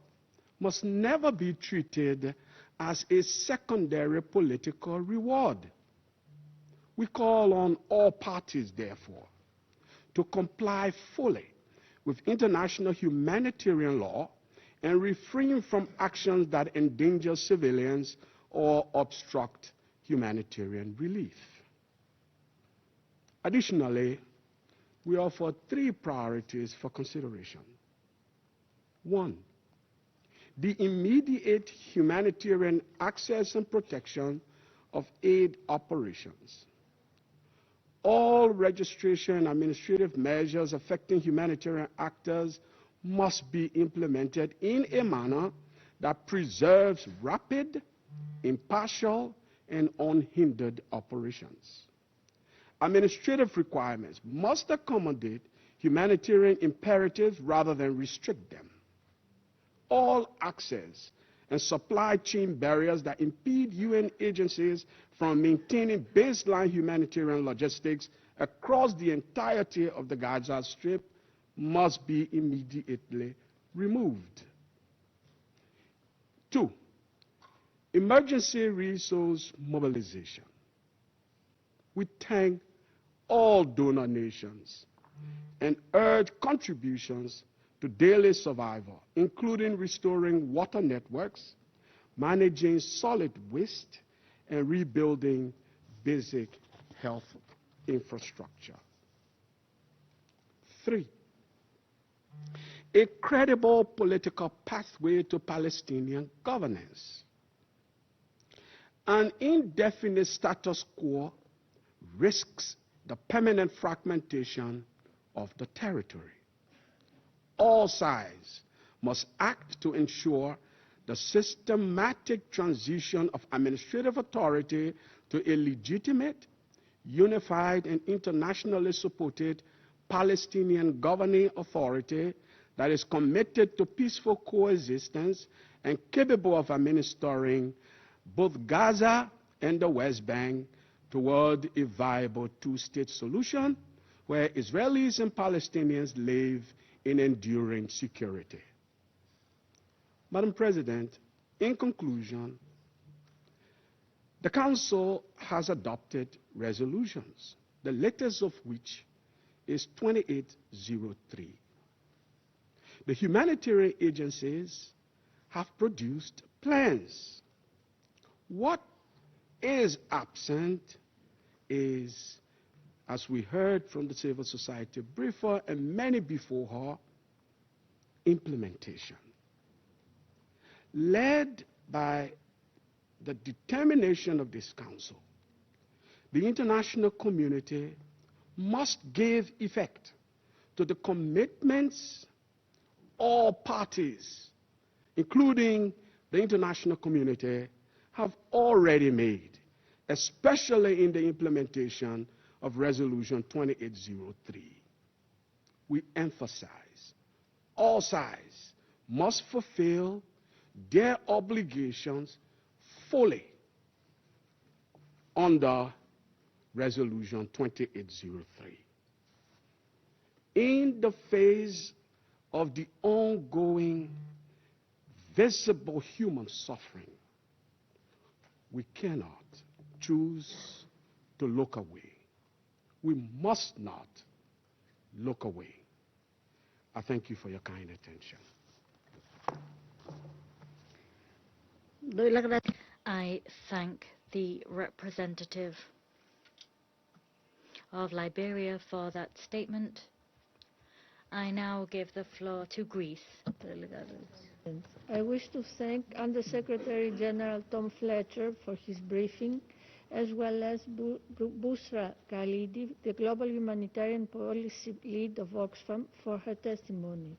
must never be treated as a secondary political reward. We call on all parties, therefore, to comply fully with international humanitarian law and refrain from actions that endanger civilians or obstruct humanitarian relief. Additionally, we offer 3 priorities for consideration. 1, the immediate humanitarian access and protection of aid operations. All registration and administrative measures affecting humanitarian actors must be implemented in a manner that preserves rapid, impartial, and unhindered operations. Administrative requirements must accommodate humanitarian imperatives rather than restrict them. All access and supply chain barriers that impede UN agencies from maintaining baseline humanitarian logistics across the entirety of the Gaza Strip must be immediately removed. 2, emergency resource mobilization. We thank all donor nations and urge contributions to daily survival, including restoring water networks, managing solid waste, and rebuilding basic health infrastructure. 3, a credible political pathway to Palestinian governance. An indefinite status quo risks the permanent fragmentation of the territory. All sides must act to ensure the systematic transition of administrative authority to a legitimate, unified, and internationally supported Palestinian governing authority that is committed to peaceful coexistence and capable of administering both Gaza and the West Bank toward a viable 2-state solution where Israelis and Palestinians live in enduring security. Madam President, in conclusion, the Council has adopted resolutions, the latest of which is 2803. The humanitarian agencies have produced plans. What is absent is, as we heard from the civil society briefer and many before her, implementation. Led by the determination of this Council, the international community must give effect to the commitments all parties, including the international community, have already made, especially in the implementation of Resolution 2803. We emphasize all sides must fulfill their obligations fully under Resolution 2803. In the face of the ongoing visible human suffering, we cannot choose to look away. We must not look away. I thank you for your kind attention. I thank the representative of Liberia for that statement. I now give the floor to Greece. I wish to thank Undersecretary General Tom Fletcher for his briefing, as well as Busra Khalidi, the Global Humanitarian Policy Lead of Oxfam, for her testimony.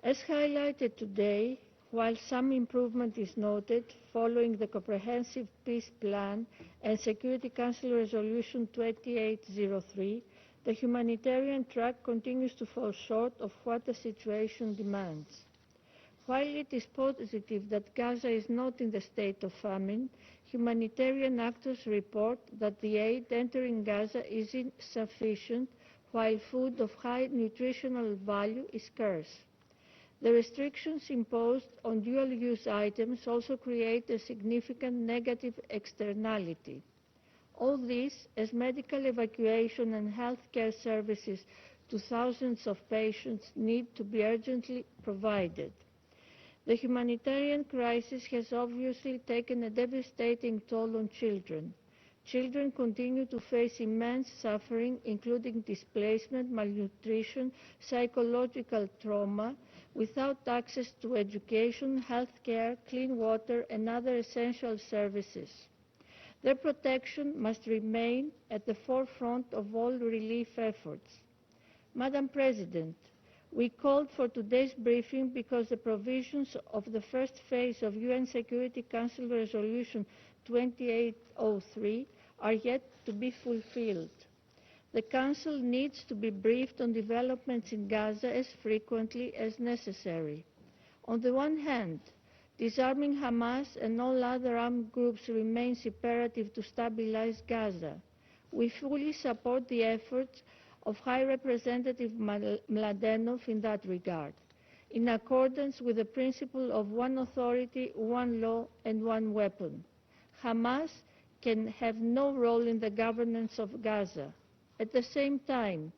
As highlighted today, while some improvement is noted following the Comprehensive Peace Plan and Security Council Resolution 2803, the humanitarian track continues to fall short of what the situation demands. While it is positive that Gaza is not in the state of famine, humanitarian actors report that the aid entering Gaza is insufficient, while food of high nutritional value is scarce. The restrictions imposed on dual-use items also create a significant negative externality. All this as medical evacuation and health care services to thousands of patients need to be urgently provided. The humanitarian crisis has obviously taken a devastating toll on children. Children continue to face immense suffering, including displacement, malnutrition, psychological trauma, without access to education, health care, clean water, and other essential services. Their protection must remain at the forefront of all relief efforts. Madam President, we called for today's briefing because the provisions of the first phase of UN Security Council Resolution 2803 are yet to be fulfilled. The Council needs to be briefed on developments in Gaza as frequently as necessary. On the one hand, disarming Hamas and all other armed groups remains imperative to stabilize Gaza. We fully support the efforts of High Representative Mladenov in that regard, in accordance with the principle of one authority, one law, and one weapon. Hamas can have no role in the governance of Gaza. At the same time,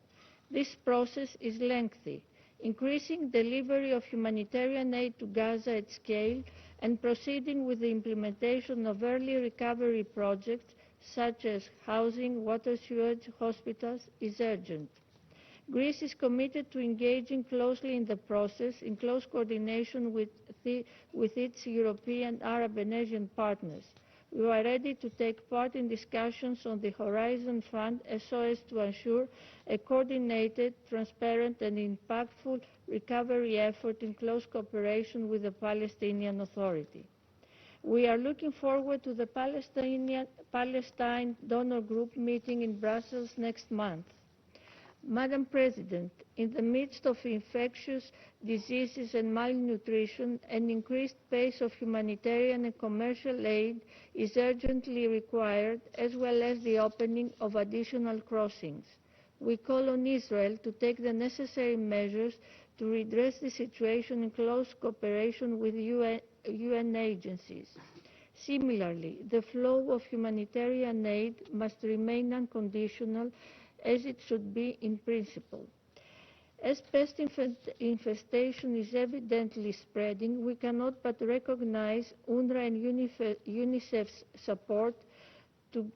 this process is lengthy. Increasing delivery of humanitarian aid to Gaza at scale and proceeding with the implementation of early recovery projects such as housing, water, sewage, hospitals is urgent. Greece is committed to engaging closely in the process in close coordination with its European, Arab and Asian partners. We are ready to take part in discussions on the Horizon Fund so as to ensure a coordinated, transparent and impactful recovery effort in close cooperation with the Palestinian Authority. We are looking forward to the Palestine Donor Group meeting in Brussels next month. Madam President, in the midst of infectious diseases and malnutrition, an increased pace of humanitarian and commercial aid is urgently required, as well as the opening of additional crossings. We call on Israel to take the necessary measures to redress the situation in close cooperation with UN agencies. Similarly, the flow of humanitarian aid must remain unconditional, as it should be in principle. As pest infestation is evidently spreading, we cannot but recognize UNRWA and UNICEF's support to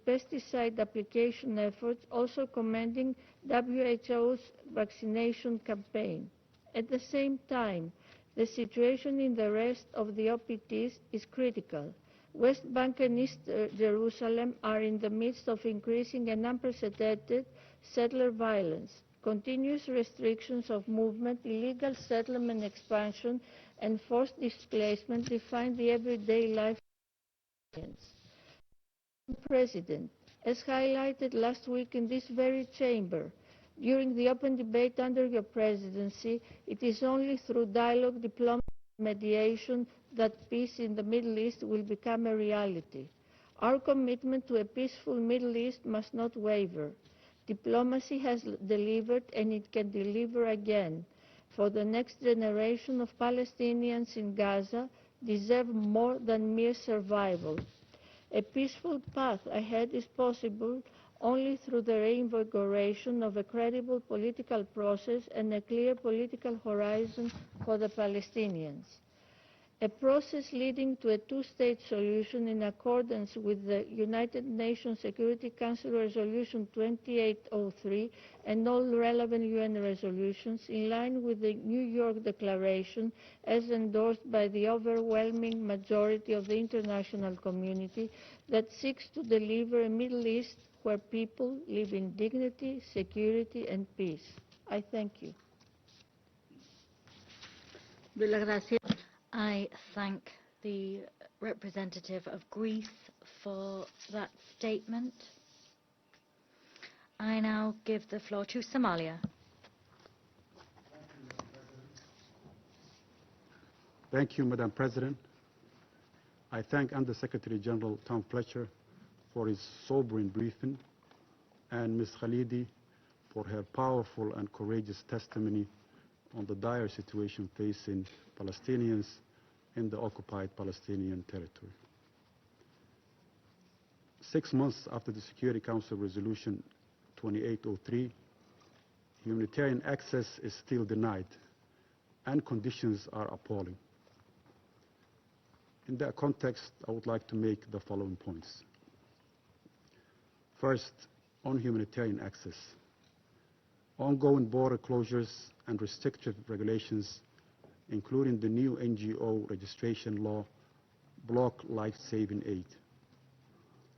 pesticide application efforts, also commending WHO's vaccination campaign. At the same time, the situation in the rest of the OPTs is critical. West Bank and East Jerusalem are in the midst of increasing and unprecedented settler violence. Continuous restrictions of movement, illegal settlement expansion, and forced displacement define the everyday life of Palestinians. President, as highlighted last week in this very chamber, during the open debate under your presidency, it is only through dialogue, diplomacy, and mediation that peace in the Middle East will become a reality. Our commitment to a peaceful Middle East must not waver. Diplomacy has delivered and it can deliver again. For the next generation of Palestinians in Gaza deserve more than mere survival. A peaceful path ahead is possible only through the reinvigoration of a credible political process and a clear political horizon for the Palestinians. A process leading to a two-state solution in accordance with the United Nations Security Council Resolution 2803 and all relevant UN resolutions, in line with the New York Declaration as endorsed by the overwhelming majority of the international community, that seeks to deliver a Middle East where people live in dignity, security and peace. I thank you. I thank the representative of Greece for that statement. I now give the floor to Somalia. Thank you, Madam President. I thank Under-Secretary General Tom Fletcher for his sobering briefing and Ms. Khalidi for her powerful and courageous testimony on the dire situation facing Palestinians in the occupied Palestinian territory. 6 months after the Security Council Resolution 2803, humanitarian access is still denied and conditions are appalling. In that context, I would like to make the following points. First, on humanitarian access. Ongoing border closures and restrictive regulations, including the new NGO registration law, block life-saving aid.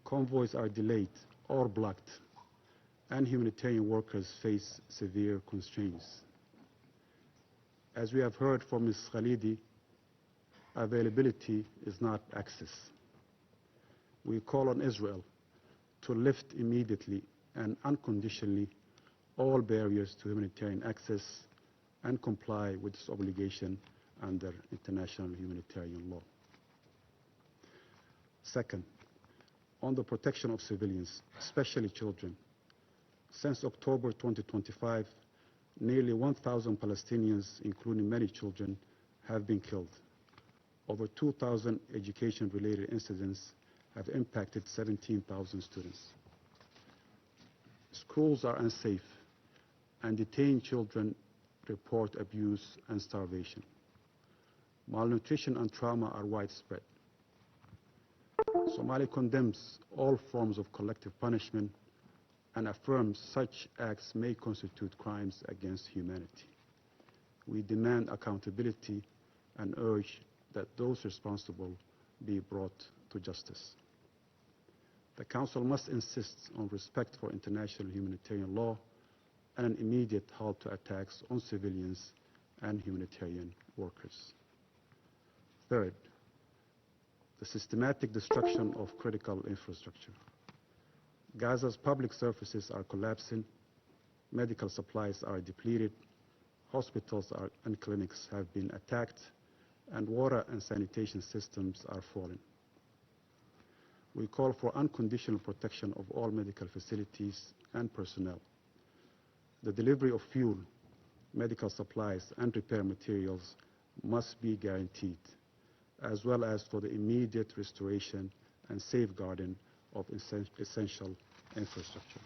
Convoys are delayed or blocked, and humanitarian workers face severe constraints. As we have heard from Ms. Khalidi, availability is not access. We call on Israel to lift immediately and unconditionally all barriers to humanitarian access and comply with its obligation under international humanitarian law. Second, on the protection of civilians, especially children. Since October 2025, nearly 1,000 Palestinians, including many children, have been killed. Over 2,000 education-related incidents have impacted 17,000 students. Schools are unsafe, and detained children report abuse and starvation. Malnutrition and trauma are widespread. Somalia condemns all forms of collective punishment and affirms such acts may constitute crimes against humanity. We demand accountability and urge that those responsible be brought to justice. The Council must insist on respect for international humanitarian law and an immediate halt to attacks on civilians and humanitarian workers. Third, the systematic destruction of critical infrastructure. Gaza's public services are collapsing, medical supplies are depleted, hospitals and clinics have been attacked, and water and sanitation systems are falling. We call for unconditional protection of all medical facilities and personnel. The delivery of fuel, medical supplies, and repair materials must be guaranteed, as well as for the immediate restoration and safeguarding of essential infrastructure.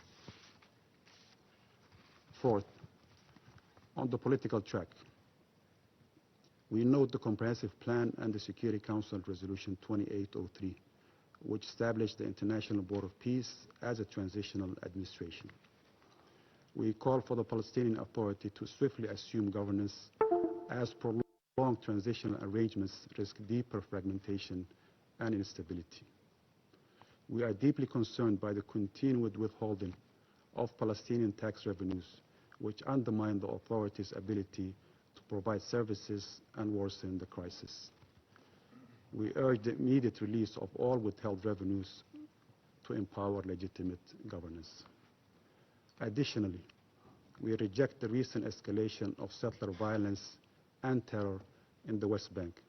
Fourth, on the political track, we note the comprehensive plan and the Security Council Resolution 2803, which established the International Board of Peace as a transitional administration. We call for the Palestinian Authority to swiftly assume governance, as prolonged transitional arrangements risk deeper fragmentation and instability. We are deeply concerned by the continued withholding of Palestinian tax revenues, which undermine the authority's ability to provide services and worsen the crisis. We urge the immediate release of all withheld revenues to empower legitimate governance. Additionally, we reject the recent escalation of settler violence and terror in the West Bank,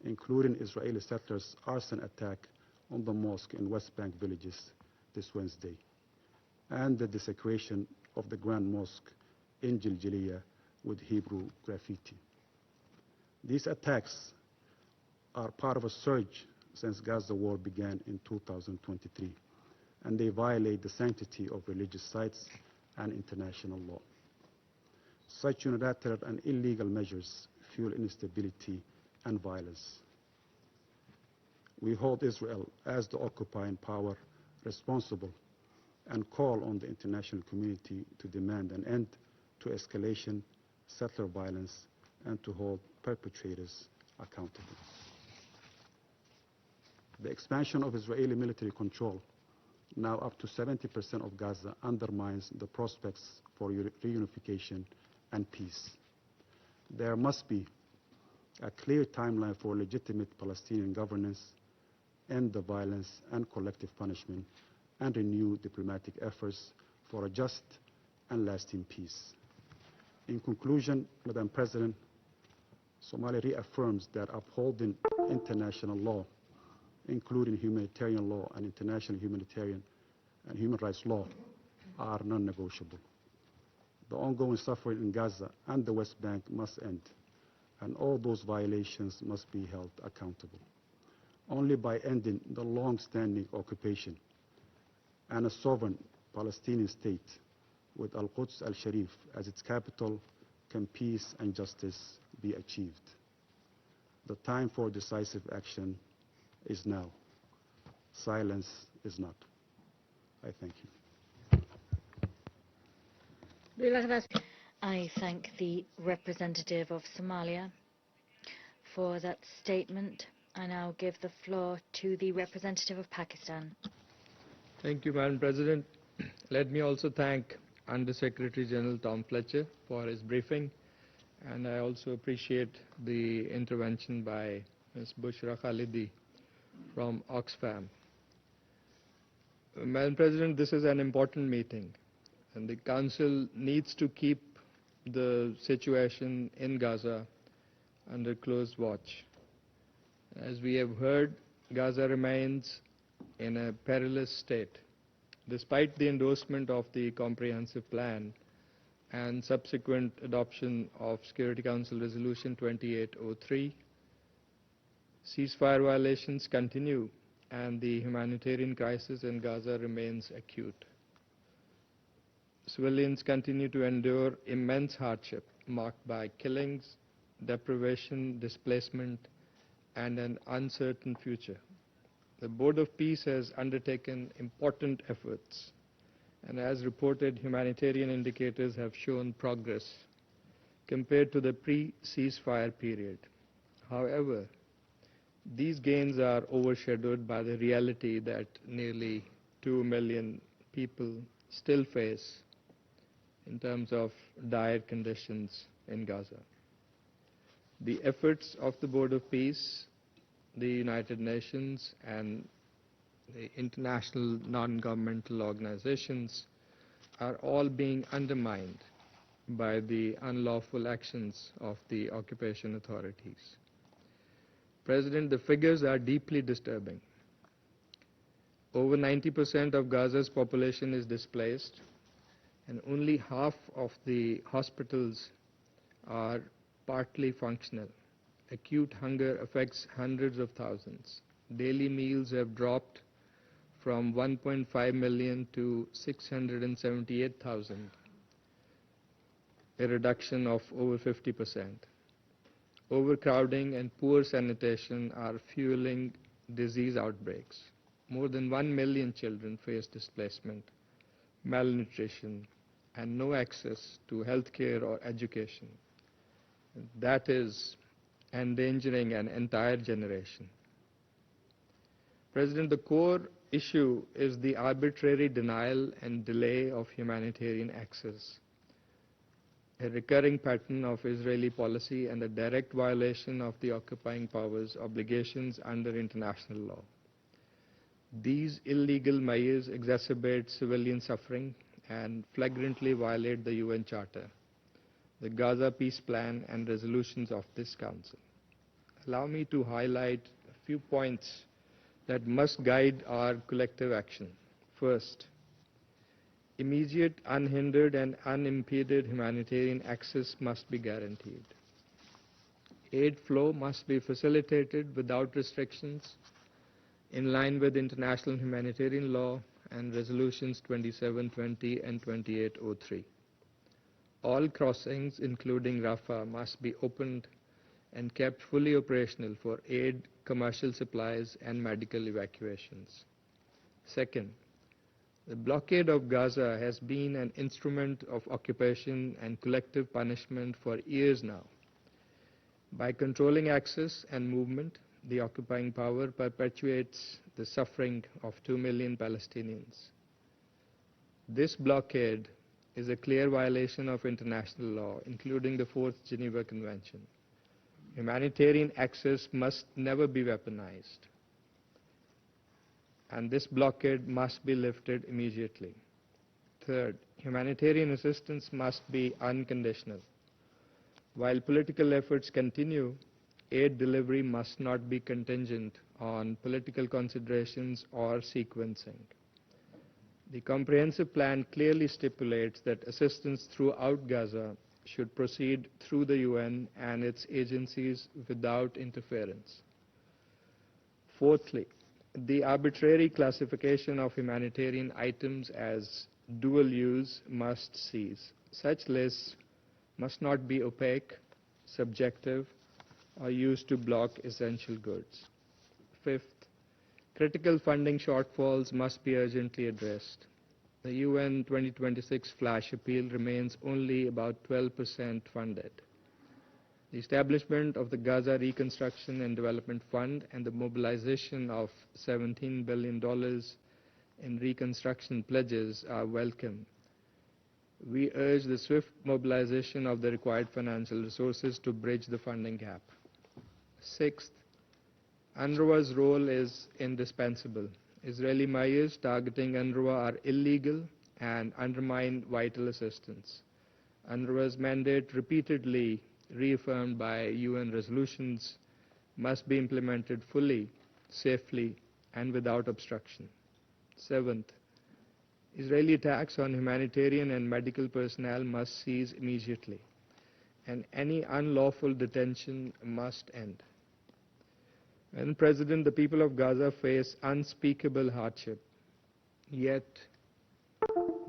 including Israeli settlers' arson attack on the mosque in West Bank villages this Wednesday, and the desecration of the Grand Mosque in Jiljiliya with Hebrew graffiti. These attacks are part of a surge since Gaza war began in 2023, and they violate the sanctity of religious sites and international law. Such unilateral and illegal measures fuel instability and violence. We hold Israel as the occupying power responsible and call on the international community to demand an end to escalation, settler violence, and to hold perpetrators accountable. The expansion of Israeli military control, now up to 70% of Gaza, undermines the prospects for reunification and peace. There must be a clear timeline for legitimate Palestinian governance, end the violence and collective punishment, and renew diplomatic efforts for a just and lasting peace. In conclusion, Madam President, Somalia reaffirms that upholding international law, including humanitarian law and international humanitarian and human rights law, are non-negotiable. The ongoing suffering in Gaza and the West Bank must end, and all those violations must be held accountable. Only by ending the long-standing occupation and a sovereign Palestinian state with Al-Quds al-Sharif as its capital can peace and justice be achieved. The time for decisive action is now. Silence is not. I thank you. I thank the representative of Somalia for that statement. I now give the floor to the representative of Pakistan. Thank you, Madam President. Let me also thank Under-Secretary General Tom Fletcher for his briefing, and I also appreciate the intervention by Ms. Bushra Khalidi from Oxfam. Madam President, this is an important meeting, and the Council needs to keep the situation in Gaza under close watch. As we have heard, Gaza remains in a perilous state. Despite the endorsement of the comprehensive plan and subsequent adoption of Security Council Resolution 2803, ceasefire violations continue and the humanitarian crisis in Gaza remains acute. Civilians continue to endure immense hardship marked by killings, deprivation, displacement, and an uncertain future. The Board of Peace has undertaken important efforts, and as reported, humanitarian indicators have shown progress compared to the pre-ceasefire period. However, these gains are overshadowed by the reality that nearly 2 million people still face in terms of dire conditions in Gaza. The efforts of the Board of Peace, the United Nations, and the international non-governmental organizations are all being undermined by the unlawful actions of the occupation authorities. President, the figures are deeply disturbing. Over 90% of Gaza's population is displaced, and only half of the hospitals are partly functional. Acute hunger affects hundreds of thousands. Daily meals have dropped from 1.5 million to 678,000, a reduction of over 50%. Overcrowding and poor sanitation are fueling disease outbreaks. More than 1 million children face displacement, malnutrition, and no access to health care or education. That is endangering an entire generation. President, the core issue is the arbitrary denial and delay of humanitarian access, a recurring pattern of Israeli policy and a direct violation of the occupying powers' obligations under international law. These illegal measures exacerbate civilian suffering and flagrantly violate the UN Charter, the Gaza Peace Plan, and resolutions of this Council. Allow me to highlight a few points that must guide our collective action. First, immediate, unhindered, and unimpeded humanitarian access must be guaranteed. Aid flow must be facilitated without restrictions, in line with international humanitarian law and resolutions 2720 and 2803. All crossings, including Rafah, must be opened and kept fully operational for aid, commercial supplies, and medical evacuations. Second, the blockade of Gaza has been an instrument of occupation and collective punishment for years now. By controlling access and movement, the occupying power perpetuates the suffering of 2 million Palestinians. This blockade is a clear violation of international law, including the Fourth Geneva Convention. Humanitarian access must never be weaponized, and this blockade must be lifted immediately. Third, humanitarian assistance must be unconditional. While political efforts continue, aid delivery must not be contingent on political considerations or sequencing. The comprehensive plan clearly stipulates that assistance throughout Gaza should proceed through the UN and its agencies without interference. Fourthly, the arbitrary classification of humanitarian items as dual use must cease. Such lists must not be opaque, subjective, or used to block essential goods. Fifth, critical funding shortfalls must be urgently addressed. The UN 2026 flash appeal remains only about 12% funded. The establishment of the Gaza Reconstruction and Development Fund and the mobilization of $17 billion in reconstruction pledges are welcome. We urge the swift mobilization of the required financial resources to bridge the funding gap. Sixth, UNRWA's role is indispensable. Israeli measures targeting UNRWA are illegal and undermine vital assistance. UNRWA's mandate, repeatedly reaffirmed by UN resolutions, must be implemented fully, safely, and without obstruction. Seventh, Israeli attacks on humanitarian and medical personnel must cease immediately, and any unlawful detention must end. Madam President, the people of Gaza face unspeakable hardship, yet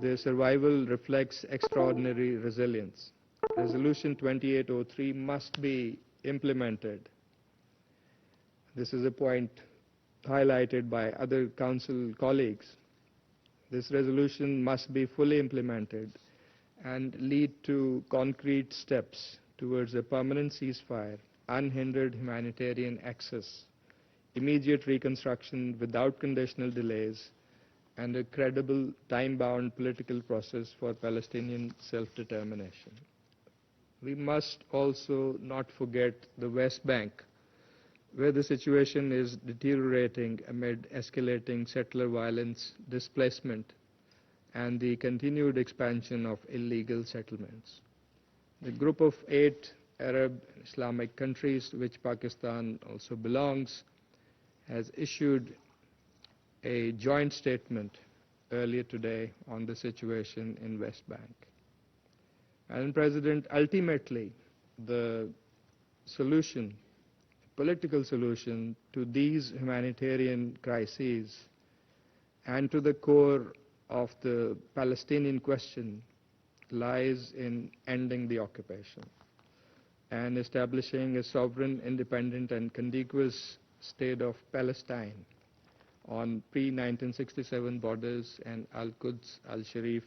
their survival reflects extraordinary resilience. Resolution 2803 must be implemented. This is a point highlighted by other Council colleagues. This resolution must be fully implemented and lead to concrete steps towards a permanent ceasefire, unhindered humanitarian access, immediate reconstruction without conditional delays, and a credible, time-bound political process for Palestinian self-determination. We must also not forget the West Bank, where the situation is deteriorating amid escalating settler violence, displacement, and the continued expansion of illegal settlements. The group of 8 Arab Islamic countries, to which Pakistan also belongs, has issued a joint statement earlier today on the situation in West Bank. Madam President, ultimately, the solution, political solution to these humanitarian crises and to the core of the Palestinian question lies in ending the occupation and establishing a sovereign, independent, and contiguous state of Palestine on pre-1967 borders and Al-Quds Al-Sharif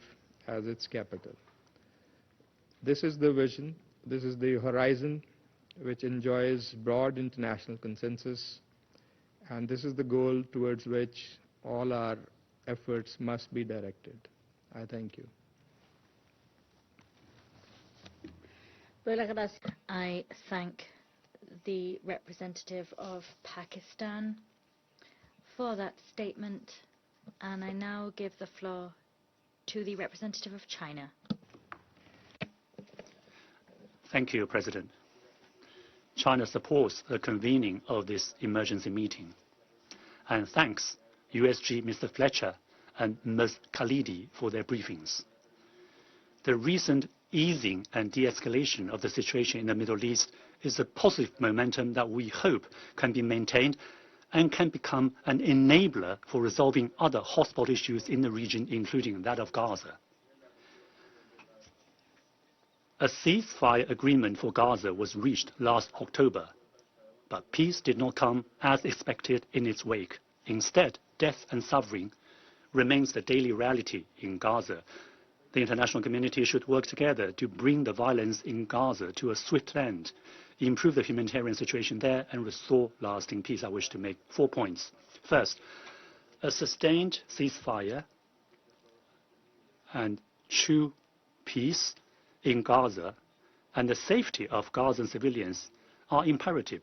as its capital. This is the vision, this is the horizon which enjoys broad international consensus, and this is the goal towards which all our efforts must be directed. I thank you. I thank the representative of Pakistan for that statement, and I now give the floor to the representative of China. Thank you, President. China supports the convening of this emergency meeting and thanks USG Mr. Fletcher and Ms. Khalidi for their briefings. The recent easing and de-escalation of the situation in the Middle East is a positive momentum that we hope can be maintained and can become an enabler for resolving other hotspot issues in the region, including that of Gaza. A ceasefire agreement for Gaza was reached last October, but peace did not come as expected in its wake. Instead, death and suffering remains the daily reality in Gaza. The international community should work together to bring the violence in Gaza to a swift end, improve the humanitarian situation there, and restore lasting peace. I wish to make 4 points. First, a sustained ceasefire and true peace in Gaza and the safety of Gazan civilians are imperative.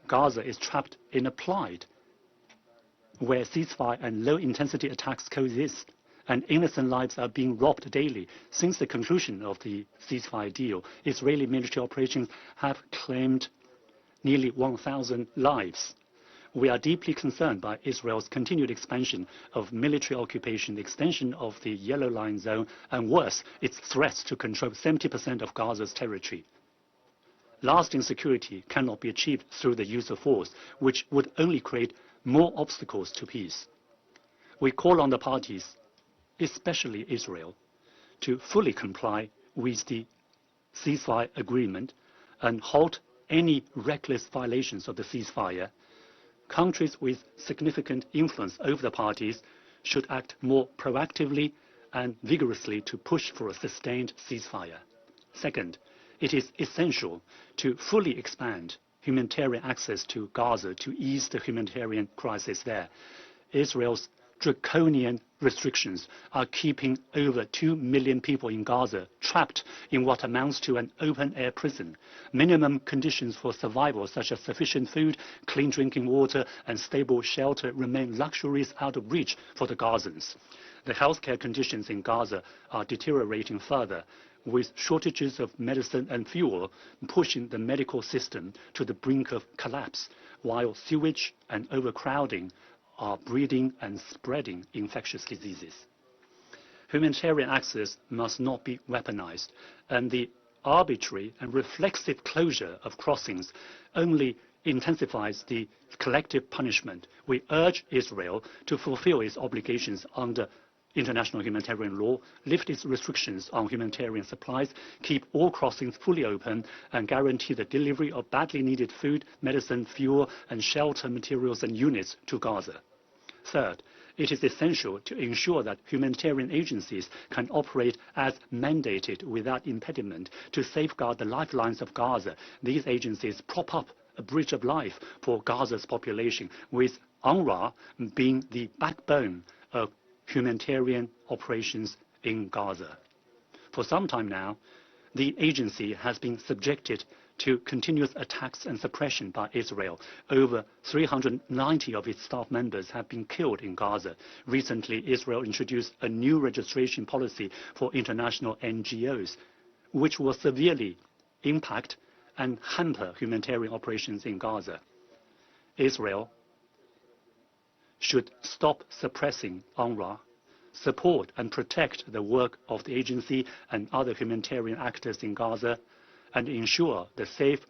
Gaza is trapped in a plight where ceasefire and low-intensity attacks coexist, and innocent lives are being robbed daily. Since the conclusion of the ceasefire deal, Israeli military operations have claimed nearly 1,000 lives. We are deeply concerned by Israel's continued expansion of military occupation, the extension of the Yellow Line zone, and worse, its threats to control 70% of Gaza's territory. Lasting security cannot be achieved through the use of force, which would only create more obstacles to peace. We call on the parties, especially Israel, to fully comply with the ceasefire agreement and halt any reckless violations of the ceasefire. Countries with significant influence over the parties should act more proactively and vigorously to push for a sustained ceasefire. Second, it is essential to fully expand humanitarian access to Gaza to ease the humanitarian crisis there. Israel's draconian restrictions are keeping over 2 million people in Gaza trapped in what amounts to an open-air prison. Minimum conditions for survival, such as sufficient food, clean drinking water, and stable shelter, remain luxuries out of reach for the Gazans. The healthcare conditions in Gaza are deteriorating further, with shortages of medicine and fuel pushing the medical system to the brink of collapse, while sewage and overcrowding are breeding and spreading infectious diseases. Humanitarian access must not be weaponized, and the arbitrary and reflexive closure of crossings only intensifies the collective punishment. We urge Israel to fulfill its obligations under international humanitarian law, lift its restrictions on humanitarian supplies, keep all crossings fully open, and guarantee the delivery of badly needed food, medicine, fuel, and shelter materials and units to Gaza. Third, it is essential to ensure that humanitarian agencies can operate as mandated without impediment to safeguard the lifelines of Gaza. These agencies prop up a bridge of life for Gaza's population, with UNRWA being the backbone of humanitarian operations in Gaza. For some time now, the agency has been subjected to continuous attacks and suppression by Israel. Over 390 of its staff members have been killed in Gaza. Recently, Israel introduced a new registration policy for international NGOs, which will severely impact and hamper humanitarian operations in Gaza. Israel should stop suppressing UNRWA, support and protect the work of the agency and other humanitarian actors in Gaza, and ensure the safe,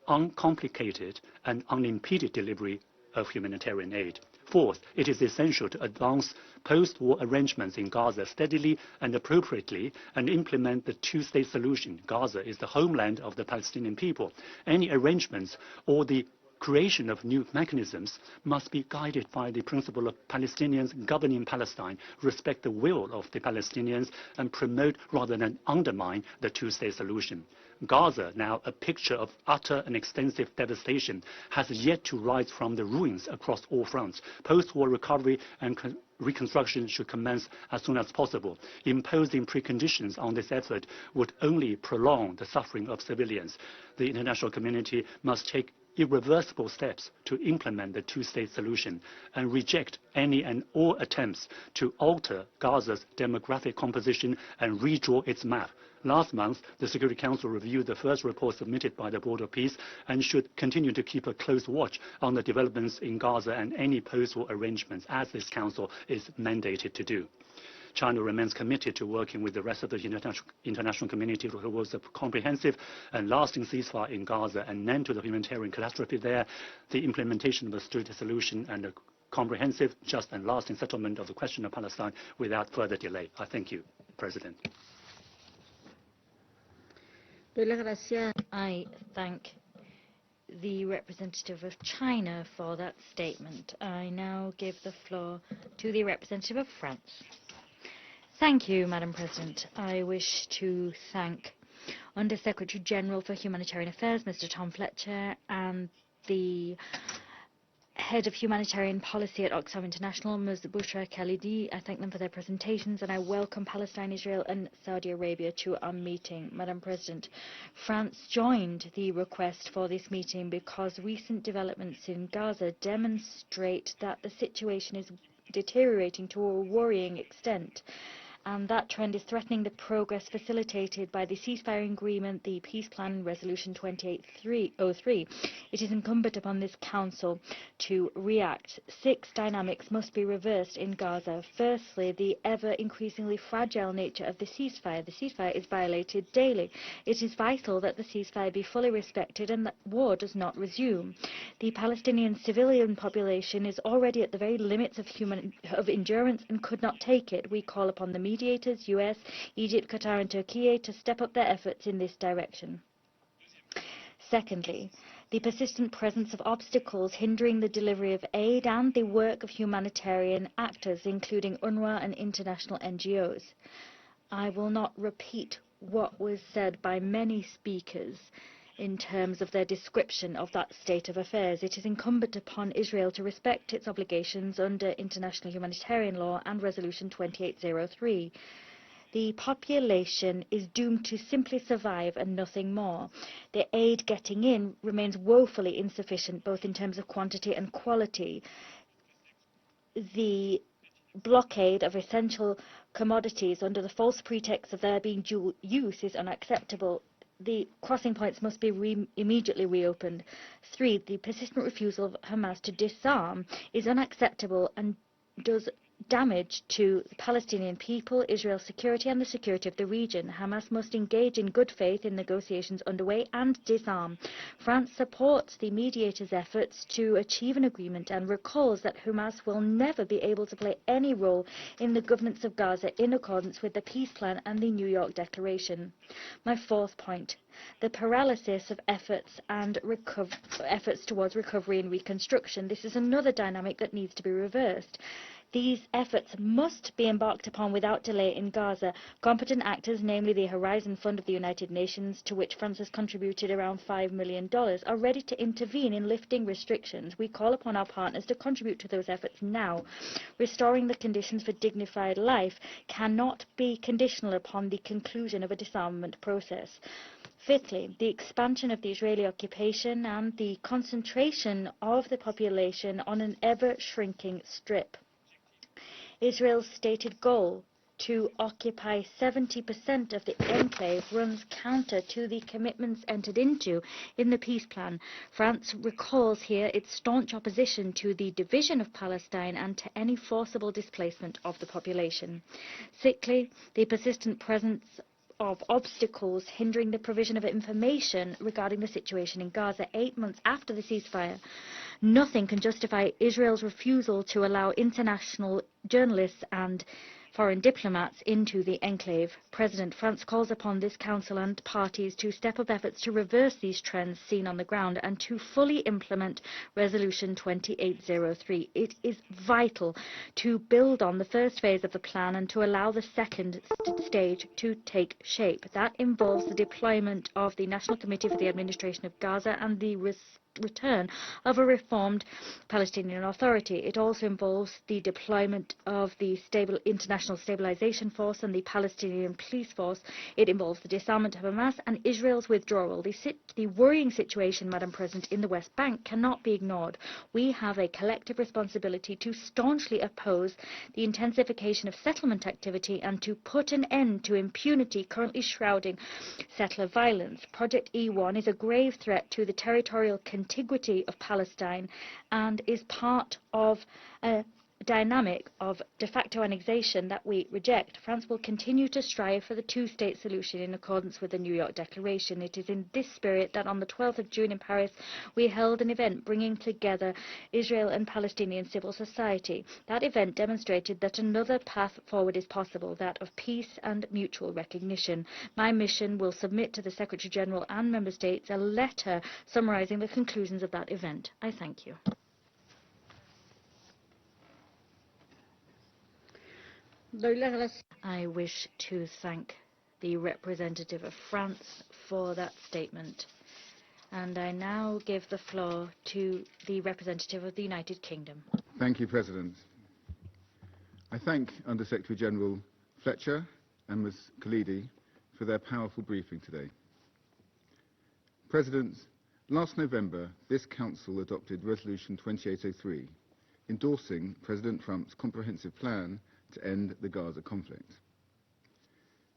uncomplicated and unimpeded delivery of humanitarian aid. Fourth, it is essential to advance post-war arrangements in Gaza steadily and appropriately and implement the two-state solution. Gaza is the homeland of the Palestinian people. Any arrangements or the creation of new mechanisms must be guided by the principle of Palestinians governing Palestine, respect the will of the Palestinians, and promote rather than undermine the two-state solution. Gaza, now a picture of utter and extensive devastation, has yet to rise from the ruins across all fronts. Post-war recovery and reconstruction should commence as soon as possible. Imposing preconditions on this effort would only prolong the suffering of civilians. The international community must take irreversible steps to implement the two-state solution and reject any and all attempts to alter Gaza's demographic composition and redraw its map. Last month, the Security Council reviewed the first report submitted by the Board of Peace and should continue to keep a close watch on the developments in Gaza and any post-war arrangements, as this Council is mandated to do. China remains committed to working with the rest of the international community towards a comprehensive and lasting ceasefire in Gaza and an end to the humanitarian catastrophe there, the implementation of a two-state solution, and a comprehensive, just and lasting settlement of the question of Palestine without further delay. I thank you, President. I thank the representative of China for that statement. I now give the floor to the representative of France. Thank you, Madam President. I wish to thank Under Secretary General for Humanitarian Affairs, Mr. Tom Fletcher, and the Head of Humanitarian Policy at Oxfam International, Ms. Bushra Khalidi. I thank them for their presentations and I welcome Palestine, Israel and Saudi Arabia to our meeting. Madam President, France joined the request for this meeting because recent developments in Gaza demonstrate that the situation is deteriorating to a worrying extent. And that trend is threatening the progress facilitated by the ceasefire agreement, the peace plan, Resolution 2803. It is incumbent upon this Council to react. 6 dynamics must be reversed in Gaza. Firstly, the ever-increasingly fragile nature of the ceasefire. The ceasefire is violated daily. It is vital that the ceasefire be fully respected and that war does not resume. The Palestinian civilian population is already at the very limits of endurance and could not take it. We call upon the mediators, US, Egypt, Qatar and Turkey to step up their efforts in this direction. Secondly, the persistent presence of obstacles hindering the delivery of aid and the work of humanitarian actors, including UNRWA and international NGOs. I will not repeat what was said by many speakers in terms of their description of that state of affairs. It is incumbent upon Israel to respect its obligations under international humanitarian law and Resolution 2803. The population is doomed to simply survive and nothing more. The aid getting in remains woefully insufficient, both in terms of quantity and quality. The blockade of essential commodities under the false pretext of their being dual use is unacceptable. The crossing points must be immediately reopened. 3. The persistent refusal of Hamas to disarm is unacceptable and does damage to the Palestinian people, Israel's security and the security of the region. Hamas must engage in good faith in negotiations underway and disarm. France supports the mediators' efforts to achieve an agreement and recalls that Hamas will never be able to play any role in the governance of Gaza in accordance with the peace plan and the New York Declaration. My 4th point, the paralysis of efforts towards recovery and reconstruction. This is another dynamic that needs to be reversed. These efforts must be embarked upon without delay in Gaza. Competent actors, namely the Horizon Fund of the United Nations, to which France has contributed around $5 million, are ready to intervene in lifting restrictions. We call upon our partners to contribute to those efforts now. Restoring the conditions for dignified life cannot be conditional upon the conclusion of a disarmament process. 5thly, the expansion of the Israeli occupation and the concentration of the population on an ever-shrinking strip. Israel's stated goal to occupy 70% of the enclave runs counter to the commitments entered into in the peace plan. France recalls here its staunch opposition to the division of Palestine and to any forcible displacement of the population. 6thly, the persistent presence of obstacles hindering the provision of information regarding the situation in Gaza 8 months after the ceasefire. Nothing can justify Israel's refusal to allow international journalists and foreign diplomats into the enclave. President, France calls upon this Council and parties to step up efforts to reverse these trends seen on the ground and to fully implement Resolution 2803. It is vital to build on the first phase of the plan and to allow the second stage to take shape. That involves the deployment of the National Committee for the Administration of Gaza and the return of a reformed Palestinian Authority. It also involves the deployment of the International Stabilization Force and the Palestinian Police Force. It involves the disarmament of Hamas and Israel's withdrawal. The worrying situation, Madam President, in the West Bank cannot be ignored. We have a collective responsibility to staunchly oppose the intensification of settlement activity and to put an end to impunity currently shrouding settler violence. Project E1 is a grave threat to the territorial contiguity of Palestine and is part of a dynamic of de facto annexation that we reject. France will continue to strive for the two-state solution in accordance with the New York Declaration. It is in this spirit that on the 12th of June in Paris we held an event bringing together Israel and Palestinian civil society. That event demonstrated that another path forward is possible, that of peace and mutual recognition. My mission will submit to the Secretary General and Member States a letter summarizing the conclusions of that event. I thank you. I wish to thank the representative of France for that statement. And I now give the floor to the representative of the United Kingdom. Thank you, President. I thank Under-Secretary General Fletcher and Ms. Khalidi for their powerful briefing today. President, last November, this Council adopted Resolution 2803, endorsing President Trump's comprehensive plan to end the Gaza conflict.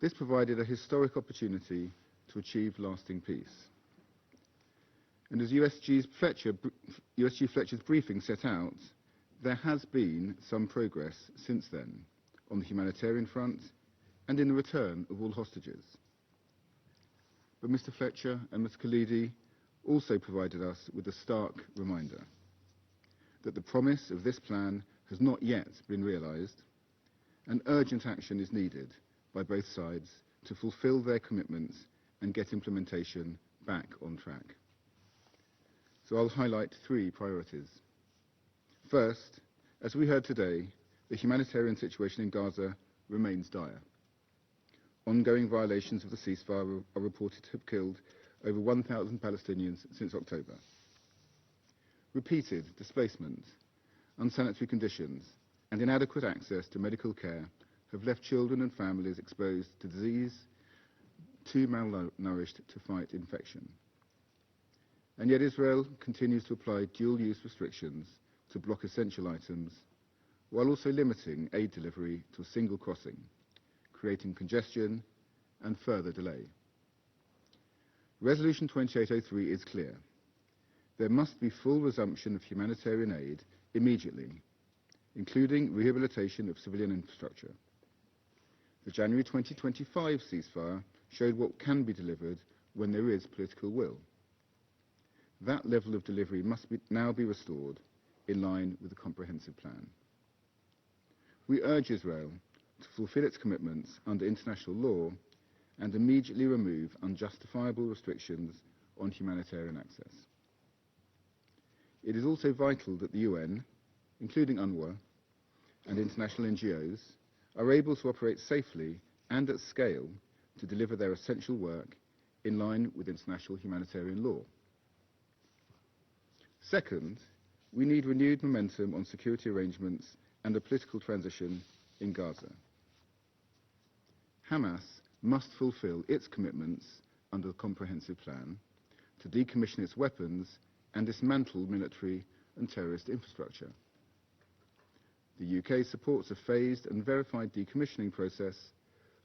This provided a historic opportunity to achieve lasting peace. And as USG Fletcher's briefing set out, there has been some progress since then on the humanitarian front and in the return of all hostages. But Mr. Fletcher and Ms. Khalidi also provided us with a stark reminder that the promise of this plan has not yet been realised, and urgent action is needed by both sides to fulfil their commitments and get implementation back on track. So I'll highlight three priorities. First, as we heard today, the humanitarian situation in Gaza remains dire. Ongoing violations of the ceasefire are reported to have killed over 1,000 Palestinians since October. Repeated displacement, unsanitary conditions, and inadequate access to medical care have left children and families exposed to disease, too malnourished to fight infection. And yet Israel continues to apply dual-use restrictions to block essential items, while also limiting aid delivery to a single crossing, creating congestion and further delay. Resolution 2803 is clear. There must be full resumption of humanitarian aid immediately, including rehabilitation of civilian infrastructure. The January 2025 ceasefire showed what can be delivered when there is political will. That level of delivery must now be restored in line with the comprehensive plan. We urge Israel to fulfill its commitments under international law and immediately remove unjustifiable restrictions on humanitarian access. It is also vital that the UN, including UNRWA, and international NGOs, are able to operate safely and at scale to deliver their essential work in line with international humanitarian law. Second, we need renewed momentum on security arrangements and a political transition in Gaza. Hamas must fulfill its commitments under the comprehensive plan to decommission its weapons and dismantle military and terrorist infrastructure. The UK supports a phased and verified decommissioning process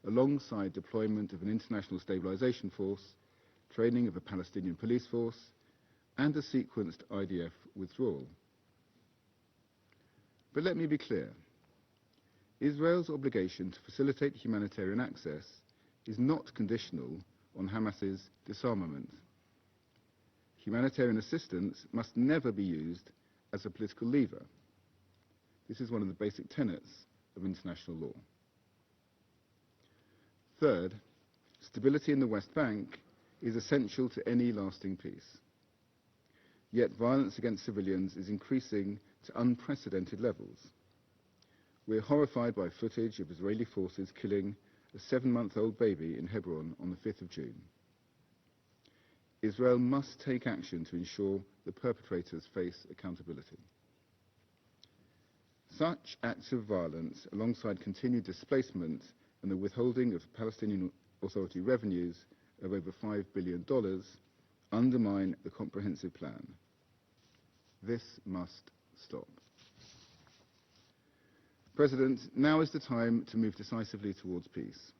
alongside deployment of an international stabilisation force, training of a Palestinian police force, and a sequenced IDF withdrawal. But let me be clear. Israel's obligation to facilitate humanitarian access is not conditional on Hamas's disarmament. Humanitarian assistance must never be used as a political lever. This is one of the basic tenets of international law. Third, stability in the West Bank is essential to any lasting peace. Yet violence against civilians is increasing to unprecedented levels. We're horrified by footage of Israeli forces killing a 7-month-old baby in Hebron on the 5th of June. Israel must take action to ensure the perpetrators face accountability. Such acts of violence, alongside continued displacement and the withholding of Palestinian Authority revenues of over $5 billion, undermine the comprehensive plan. This must stop. President, now is the time to move decisively towards peace.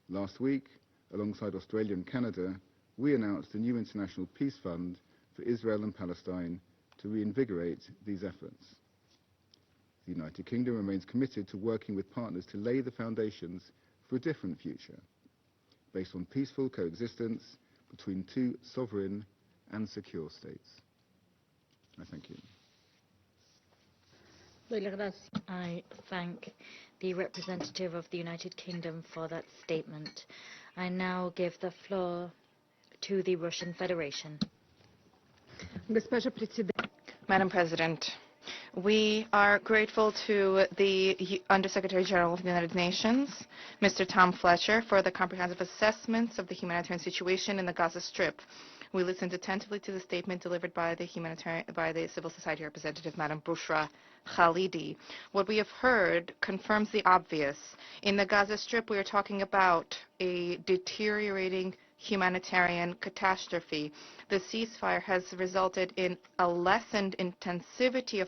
Last week, alongside Australia and Canada, we announced a new international peace fund for Israel and Palestine to reinvigorate these efforts. The United Kingdom remains committed to working with partners to lay the foundations for a different future, based on peaceful coexistence between two sovereign and secure states. I thank you. I thank the representative of the United Kingdom for that statement. I now give the floor to the Russian Federation. Madam President, we are grateful to the Undersecretary General of the United Nations, Mr. Tom Fletcher, for the comprehensive assessments of the humanitarian situation in the Gaza Strip. We listened attentively to the statement delivered by the civil society representative, Madam Bushra Khalidi. What we have heard confirms the obvious. In the Gaza Strip, we are talking about a deteriorating humanitarian catastrophe. The ceasefire has resulted in a lessened intensivity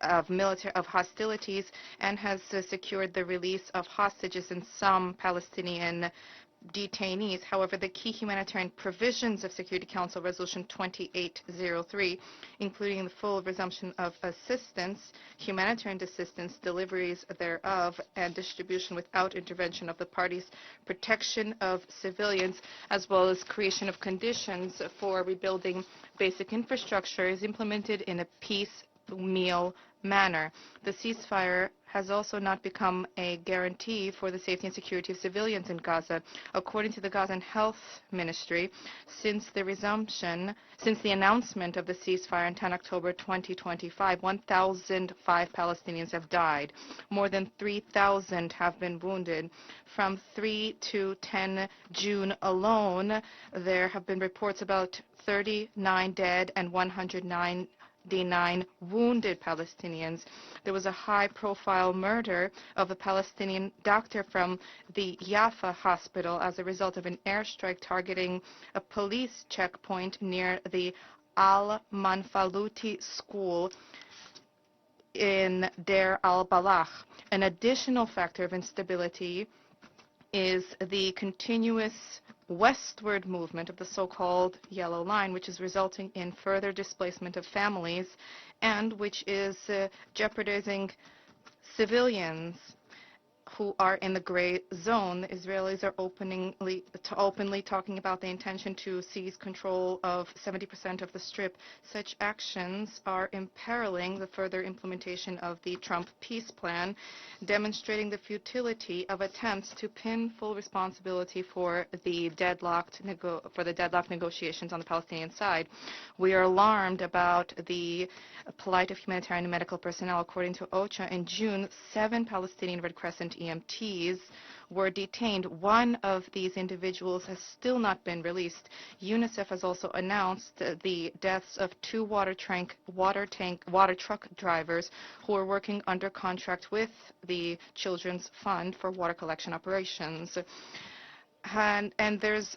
of hostilities and has secured the release of hostages and some Palestinian detainees. However, the key humanitarian provisions of Security Council Resolution 2803, including the full resumption of assistance, humanitarian assistance, deliveries thereof, and distribution without intervention of the parties, protection of civilians, as well as creation of conditions for rebuilding basic infrastructure, is implemented in a piecemeal manner. The ceasefire has also not become a guarantee for the safety and security of civilians in Gaza. According to the Gazan Health Ministry, since the announcement of the ceasefire on 10 October 2025, 1,005 Palestinians have died. More than 3,000 have been wounded. From 3 to 10 June alone, there have been reports about 39 dead and 109 wounded Palestinians. There was a high-profile murder of a Palestinian doctor from the Jaffa hospital as a result of an airstrike targeting a police checkpoint near the Al-Manfaluti school in Deir al-Balach. An additional factor of instability is the continuous westward movement of the so-called Yellow Line, which is resulting in further displacement of families and which is jeopardizing civilians who are in the gray zone. The Israelis are openly talking about the intention to seize control of 70% of the Strip. Such actions are imperiling the further implementation of the Trump peace plan, demonstrating the futility of attempts to pin full responsibility for the deadlocked negotiations on the Palestinian side. We are alarmed about the plight of humanitarian and medical personnel. According to OCHA, in June, 7 Palestinian Red Crescent EMTs were detained. One of these individuals has still not been released. UNICEF has also announced the deaths of 2 water truck drivers who are working under contract with the Children's Fund for water collection operations. And there's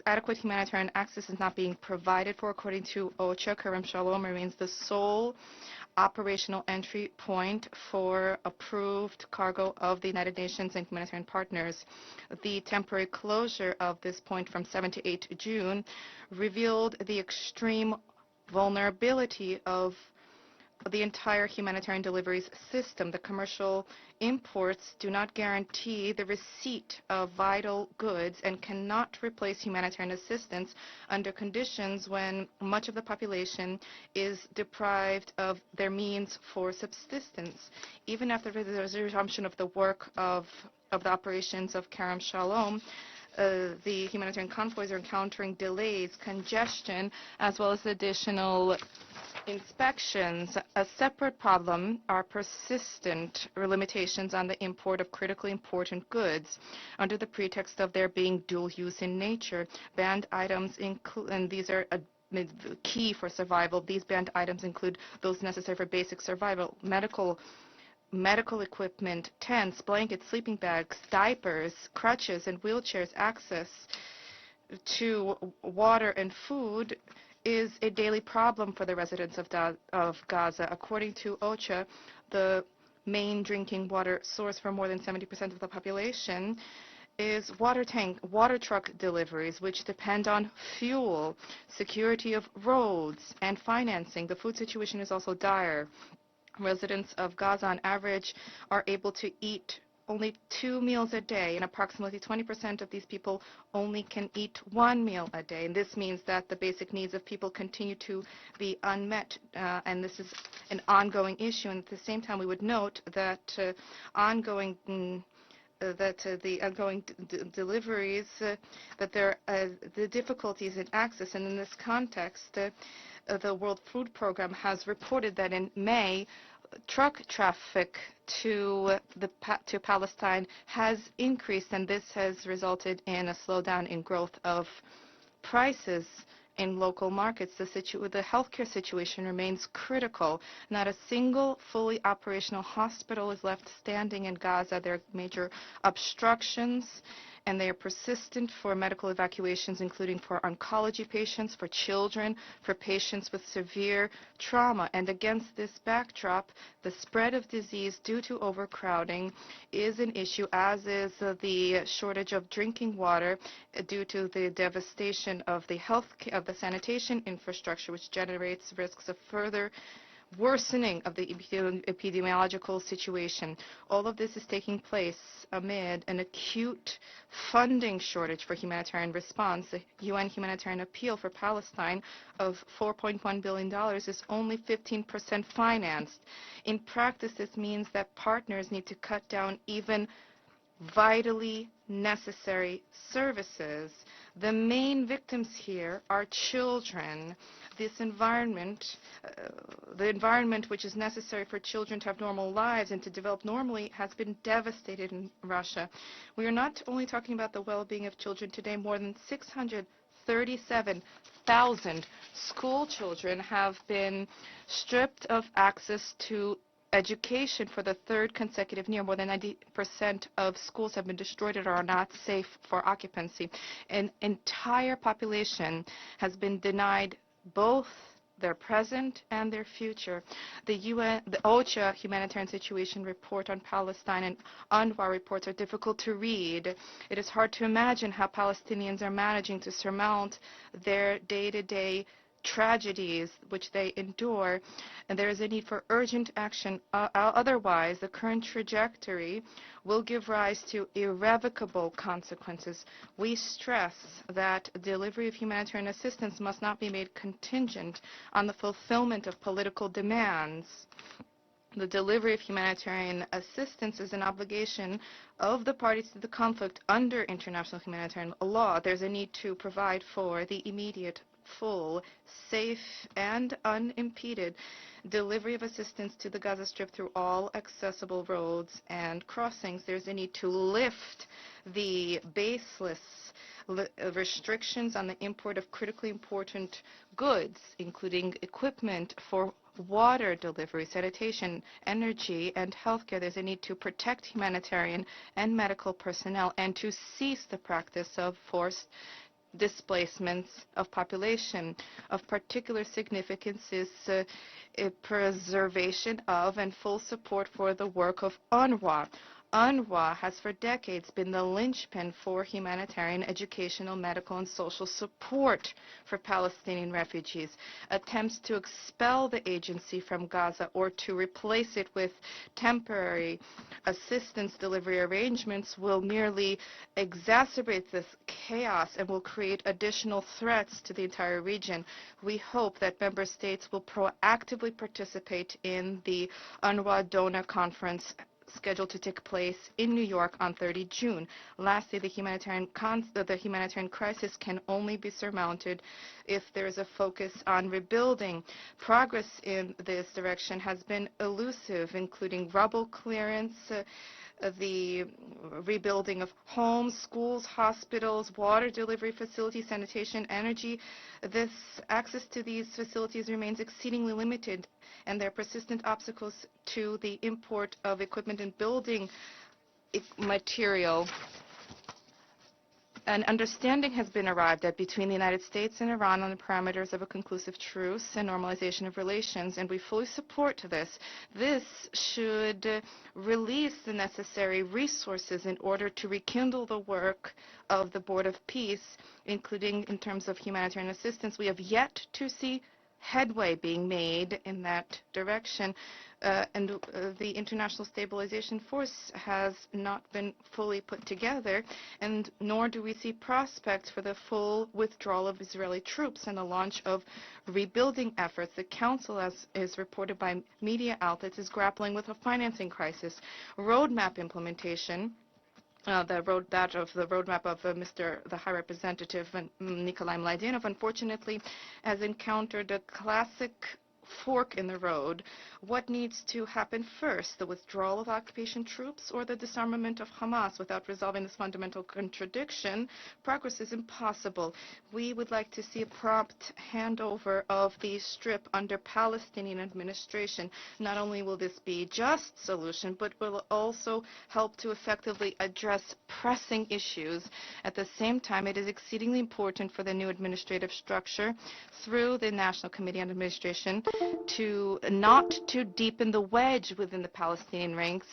adequate humanitarian access is not being provided for. According to OCHA, Kerem Shalom remains the sole operational entry point for approved cargo of the United Nations and humanitarian partners. The temporary closure of this point from 7 to 8 June revealed the extreme vulnerability of the entire humanitarian deliveries system. The commercial imports do not guarantee the receipt of vital goods and cannot replace humanitarian assistance under conditions when much of the population is deprived of their means for subsistence. Even after the resumption of the work of the operations of Kerem Shalom, the humanitarian convoys are encountering delays, congestion, as well as additional inspections. A separate problem are persistent limitations on the import of critically important goods under the pretext of their being dual use in nature. Banned items include, and these are key for survival. These banned items include those necessary for basic survival: medical equipment, tents, blankets, sleeping bags, diapers, crutches, and wheelchairs. Access to water and food is a daily problem for the residents of Gaza. According to OCHA, the main drinking water source for more than 70% of the population is water truck deliveries, which depend on fuel, security of roads, and financing. The food situation is also dire. Residents of Gaza, on average, are able to eat only 2 meals a day, and approximately 20% of these people only can eat 1 meal a day. And this means that the basic needs of people continue to be unmet, and this is an ongoing issue. And at the same time, we would note that the ongoing deliveries, the difficulties in access. And in this context, the World Food Program has reported that in May, truck traffic to Palestine has increased, and this has resulted in a slowdown in growth of prices in local markets. The healthcare situation remains critical. Not a single fully operational hospital is left standing in Gaza. There are major obstructions, and they are persistent for medical evacuations, including for oncology patients, for children, for patients with severe trauma. And against this backdrop, the spread of disease due to overcrowding is an issue, as is the shortage of drinking water due to the devastation of the sanitation infrastructure, which generates risks of further worsening of the epidemiological situation. All of this is taking place amid an acute funding shortage for humanitarian response. The UN humanitarian appeal for Palestine of $4.1 billion is only 15% financed. In practice, this means that partners need to cut down even vitally necessary services. The main victims here are children. This environment, the environment which is necessary for children to have normal lives and to develop normally, has been devastated in Russia. We are not only talking about the well-being of children today. More than 637,000 school children have been stripped of access to education for the third consecutive year. More than 90% of schools have been destroyed or are not safe for occupancy. An entire population has been denied both their present and their future. The OCHA humanitarian situation report on Palestine and UNRWA reports are difficult to read. It is hard to imagine how Palestinians are managing to surmount their day-to-day tragedies which they endure, and there is a need for urgent action. Otherwise, the current trajectory will give rise to irrevocable consequences. We stress that delivery of humanitarian assistance must not be made contingent on the fulfillment of political demands. The delivery of humanitarian assistance is an obligation of the parties to the conflict under international humanitarian law. There's a need to provide for the immediate, full, safe, and unimpeded delivery of assistance to the Gaza Strip through all accessible roads and crossings. There's a need to lift the baseless restrictions on the import of critically important goods, including equipment for water delivery, sanitation, energy, and healthcare. There's a need to protect humanitarian and medical personnel and to cease the practice of forced displacements of population. Of particular significance is preservation of and full support for the work of UNRWA. UNRWA has for decades been the linchpin for humanitarian, educational, medical, and social support for Palestinian refugees. Attempts to expel the agency from Gaza or to replace it with temporary assistance delivery arrangements will merely exacerbate this chaos and will create additional threats to the entire region. We hope that member states will proactively participate in the UNRWA donor conference scheduled to take place in New York on 30 June. Lastly, the humanitarian crisis can only be surmounted if there is a focus on rebuilding. Progress in this direction has been elusive, including rubble clearance, the rebuilding of homes, schools, hospitals, water delivery facilities, sanitation, energy. This access to these facilities remains exceedingly limited, and there are persistent obstacles to the import of equipment and building material. An understanding has been arrived at between the United States and Iran on the parameters of a conclusive truce and normalization of relations, and we fully support this. This should release the necessary resources in order to rekindle the work of the Board of Peace, including in terms of humanitarian assistance. We have yet to see headway being made in that direction, and the International Stabilization Force has not been fully put together, and nor do we see prospects for the full withdrawal of Israeli troops and the launch of rebuilding efforts. The Council, as is reported by media outlets, is grappling with a financing crisis. Roadmap implementation, the roadmap of the High Representative Nikolai Mladenov, unfortunately, has encountered a classic fork in the road. What needs to happen first, the withdrawal of occupation troops or the disarmament of Hamas? Without resolving this fundamental contradiction, progress is impossible. We would like to see a prompt handover of the Strip under Palestinian administration. Not only will this be a just solution, but will also help to effectively address pressing issues. At the same time, it is exceedingly important for the new administrative structure through the National Committee on Administration not to deepen the wedge within the Palestinian ranks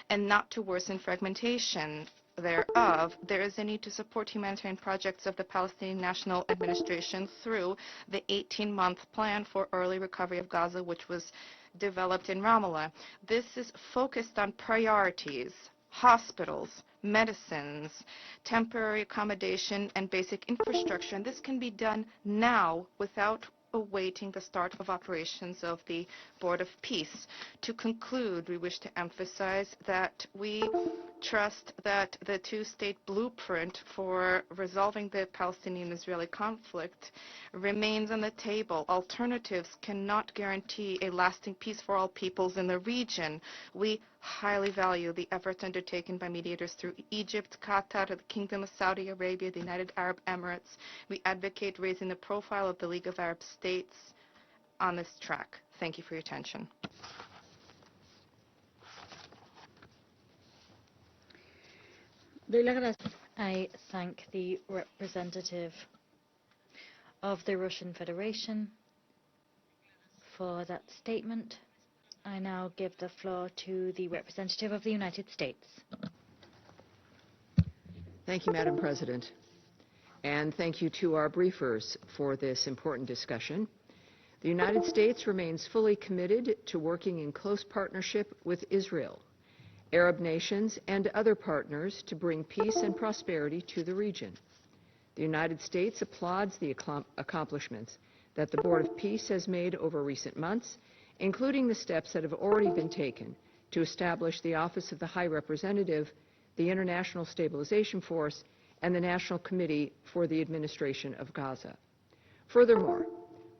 and not to worsen fragmentation thereof. There is a need to support humanitarian projects of the Palestinian National Administration through the 18-month plan for early recovery of Gaza, which was developed in Ramallah. This is focused on priorities: hospitals, medicines, temporary accommodation, and basic infrastructure. And this can be done now without awaiting the start of operations of the Board of Peace. To conclude, we wish to emphasize that we trust that the two-state blueprint for resolving the Palestinian-Israeli conflict remains on the table. Alternatives cannot guarantee a lasting peace for all peoples in the region. We highly value the efforts undertaken by mediators through Egypt, Qatar, the Kingdom of Saudi Arabia, the United Arab Emirates. We advocate raising the profile of the League of Arab States on this track. Thank you for your attention. I thank the representative of the Russian Federation for that statement. I now give the floor to the representative of the United States. Thank you, Madam President. And thank you to our briefers for this important discussion. The United States remains fully committed to working in close partnership with Israel, Arab nations, and other partners to bring peace and prosperity to the region. The United States applauds the accomplishments that the Board of Peace has made over recent months, including the steps that have already been taken to establish the Office of the High Representative, the International Stabilization Force, and the National Committee for the Administration of Gaza. Furthermore,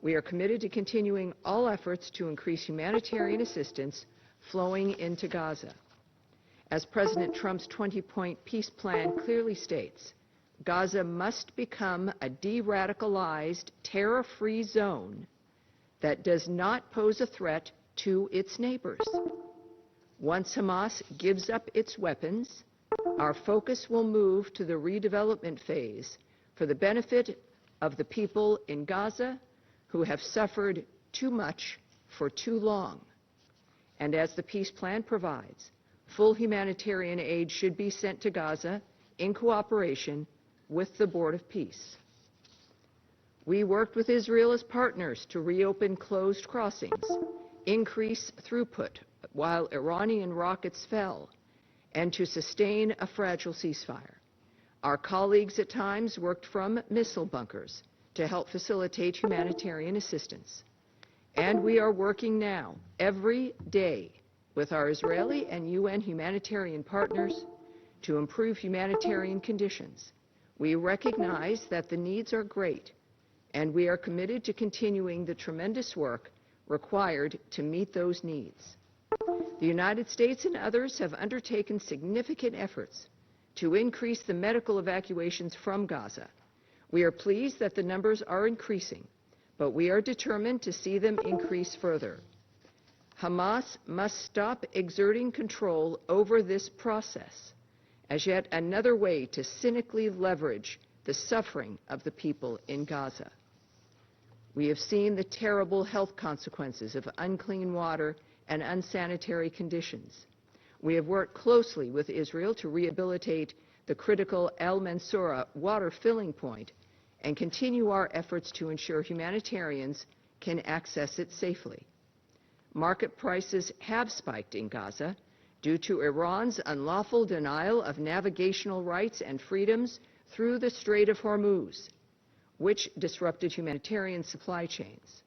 we are committed to continuing all efforts to increase humanitarian assistance flowing into Gaza. As President Trump's 20-point peace plan clearly states, Gaza must become a de-radicalized, terror-free zone that does not pose a threat to its neighbors. Once Hamas gives up its weapons, our focus will move to the redevelopment phase for the benefit of the people in Gaza who have suffered too much for too long. And as the peace plan provides, full humanitarian aid should be sent to Gaza in cooperation with the Board of Peace. We worked with Israel as partners to reopen closed crossings, increase throughput while Iranian rockets fell, and to sustain a fragile ceasefire. Our colleagues at times worked from missile bunkers to help facilitate humanitarian assistance. And we are working now, every day, with our Israeli and UN humanitarian partners to improve humanitarian conditions. We recognize that the needs are great, and we are committed to continuing the tremendous work required to meet those needs. The United States and others have undertaken significant efforts to increase the medical evacuations from Gaza. We are pleased that the numbers are increasing, but we are determined to see them increase further. Hamas must stop exerting control over this process as yet another way to cynically leverage the suffering of the people in Gaza. We have seen the terrible health consequences of unclean water and unsanitary conditions. We have worked closely with Israel to rehabilitate the critical El Mansoura water filling point and continue our efforts to ensure humanitarians can access it safely. Market prices have spiked in Gaza due to Iran's unlawful denial of navigational rights and freedoms through the Strait of Hormuz, which disrupted humanitarian supply chains.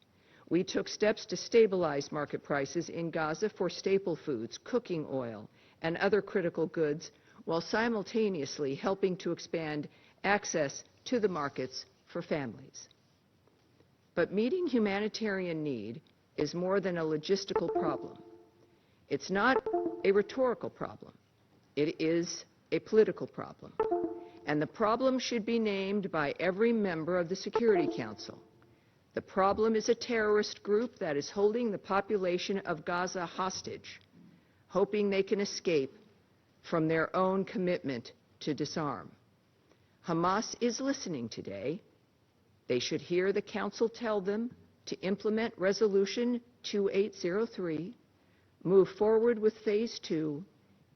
We took steps to stabilize market prices in Gaza for staple foods, cooking oil, and other critical goods, while simultaneously helping to expand access to the markets for families. But meeting humanitarian need is more than a logistical problem. It's not a rhetorical problem. It is a political problem. And the problem should be named by every member of the Security Council. The problem is a terrorist group that is holding the population of Gaza hostage, hoping they can escape from their own commitment to disarm. Hamas is listening today. They should hear the Council tell them to implement Resolution 2803, move forward with Phase 2,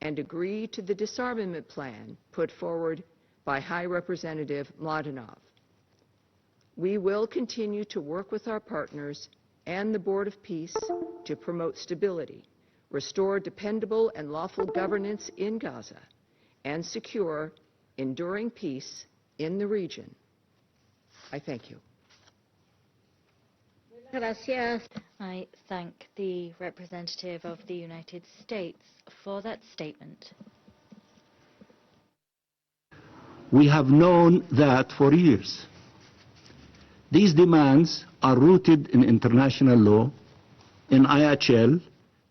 and agree to the disarmament plan put forward by High Representative Mladenov. We will continue to work with our partners and the Board of Peace to promote stability, restore dependable and lawful governance in Gaza, and secure enduring peace in the region. I thank you. Gracias. I thank the representative of the United States for that statement. We have known that for years. These demands are rooted in international law, in IHL,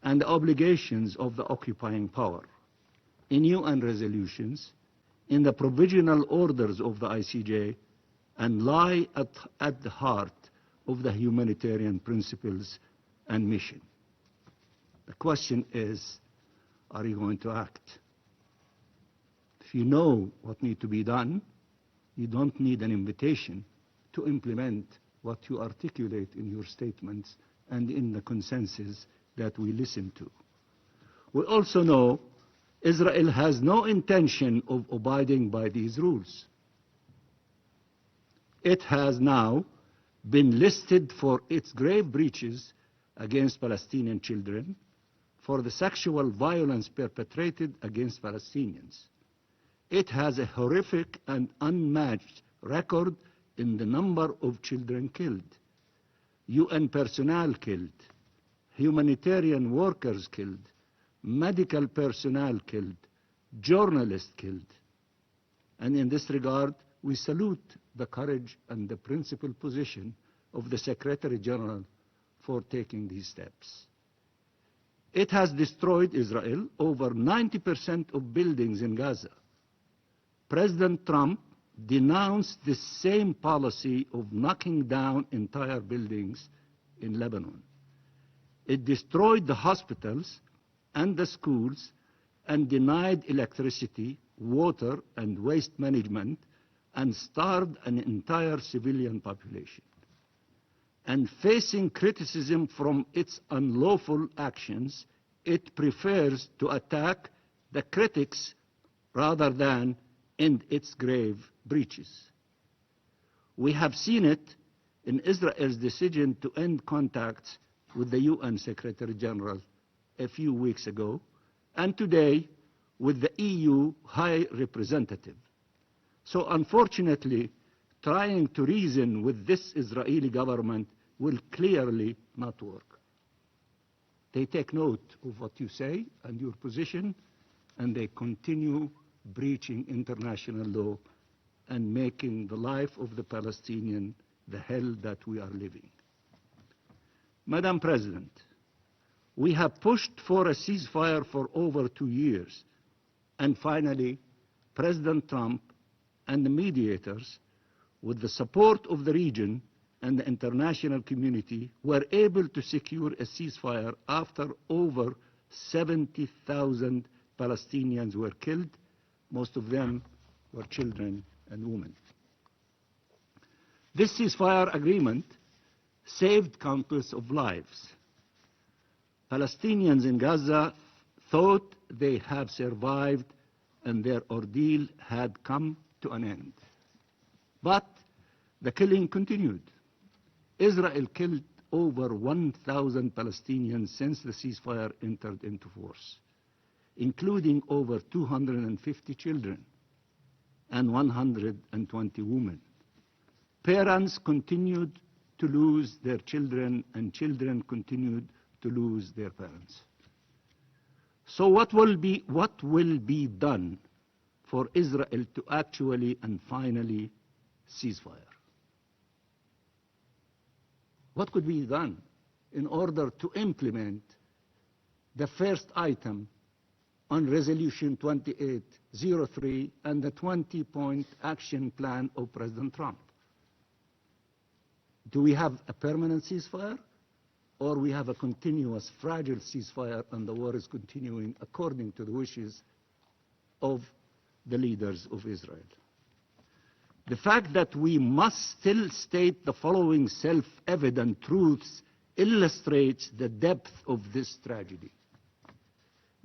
and the obligations of the occupying power, in UN resolutions, in the provisional orders of the ICJ, and lie at the heart of the humanitarian principles and mission. The question is, are you going to act? If you know what needs to be done, you don't need an invitation to implement what you articulate in your statements and in the consensus that we listen to. We also know Israel has no intention of abiding by these rules. It has now been listed for its grave breaches against Palestinian children, for the sexual violence perpetrated against Palestinians. It has a horrific and unmatched record in the number of children killed, UN personnel killed, humanitarian workers killed, medical personnel killed, journalists killed. And in this regard, we salute the courage and the principled position of the Secretary General for taking these steps. It has destroyed Israel, over 90% of buildings in Gaza. President Trump denounced the same policy of knocking down entire buildings in Lebanon. It destroyed the hospitals and the schools and denied electricity, water, and waste management, and starved an entire civilian population. And facing criticism from its unlawful actions, it prefers to attack the critics rather than end its grave breaches. We have seen it in Israel's decision to end contacts with the UN Secretary General a few weeks ago, and today with the EU High Representative. So unfortunately, trying to reason with this Israeli government will clearly not work. They take note of what you say and your position, and they continue breaching international law and making the life of the Palestinian the hell that we are living. Madam President, we have pushed for a ceasefire for over 2 years, and finally, President Trump and the mediators, with the support of the region and the international community, were able to secure a ceasefire after over 70,000 Palestinians were killed. Most of them were children and women. This ceasefire agreement saved countless of lives. Palestinians in Gaza thought they had survived and their ordeal had come to an end. But the killing continued. Israel killed over 1,000 Palestinians since the ceasefire entered into force, including over 250 children and 120 women. Parents continued to lose their children, and children continued to lose their parents. So what will be done for Israel to actually and finally cease fire? What could be done? in order to implement the first item on Resolution 2803 and the 20-point action plan of President Trump. Do we have a permanent ceasefire, or we have a continuous fragile ceasefire and the war is continuing according to the wishes of the leaders of Israel? The fact that we must still state the following self-evident truths illustrates the depth of this tragedy.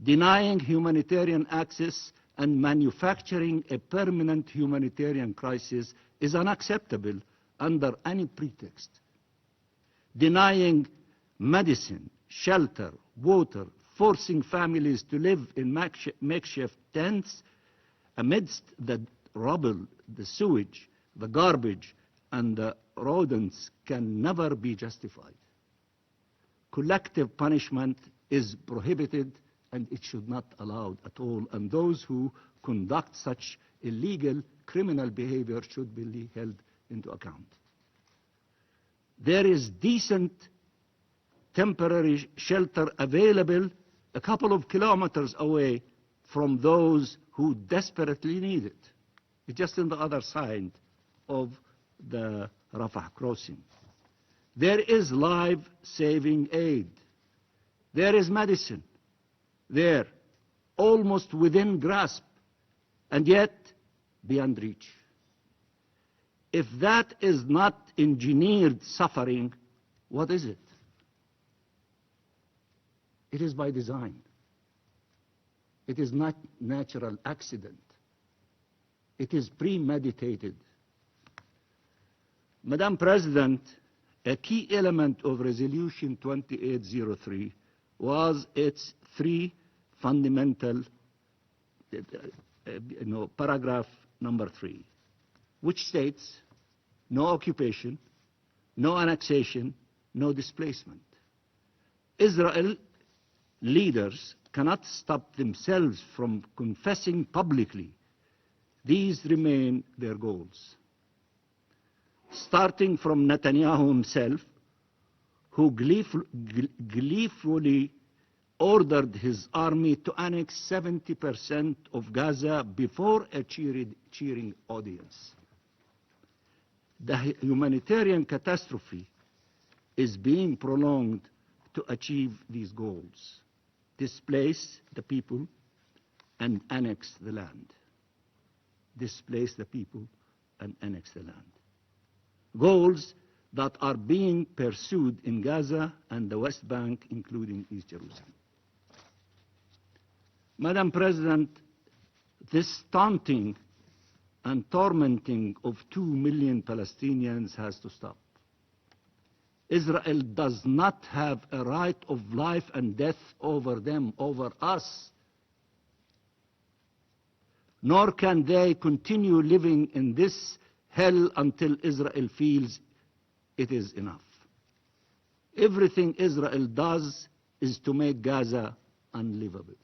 Denying humanitarian access and manufacturing a permanent humanitarian crisis is unacceptable under any pretext. Denying medicine, shelter, water, forcing families to live in makeshift tents amidst the rubble, the sewage, the garbage, and the rodents can never be justified. Collective punishment is prohibited and it should not be allowed at all, and those who conduct such illegal criminal behavior should be held into account. There is decent temporary shelter available a couple of kilometers away from those who desperately need it. It's just on the other side of the Rafah crossing. There is life-saving aid. There is medicine. There, almost within grasp, and yet beyond reach. If that is not engineered suffering, what is it? It is by design. It is not natural accident. It is premeditated. Madam President, a key element of Resolution 2803 was its three fundamental, paragraph number 3, which states no occupation, no annexation, no displacement. Israel leaders cannot stop themselves from confessing publicly. These remain their goals. Starting from Netanyahu himself, who gleefully ordered his army to annex 70% of Gaza before a cheering audience. The humanitarian catastrophe is being prolonged to achieve these goals: displace the people and annex the land. Displace the people and annex the land. Goals that are being pursued in Gaza and the West Bank, including East Jerusalem. Madam President, this taunting and tormenting of 2 million Palestinians has to stop. Israel does not have a right of life and death over them, over us. Nor can they continue living in this hell until Israel feels it is enough. Everything Israel does is to make Gaza unlivable.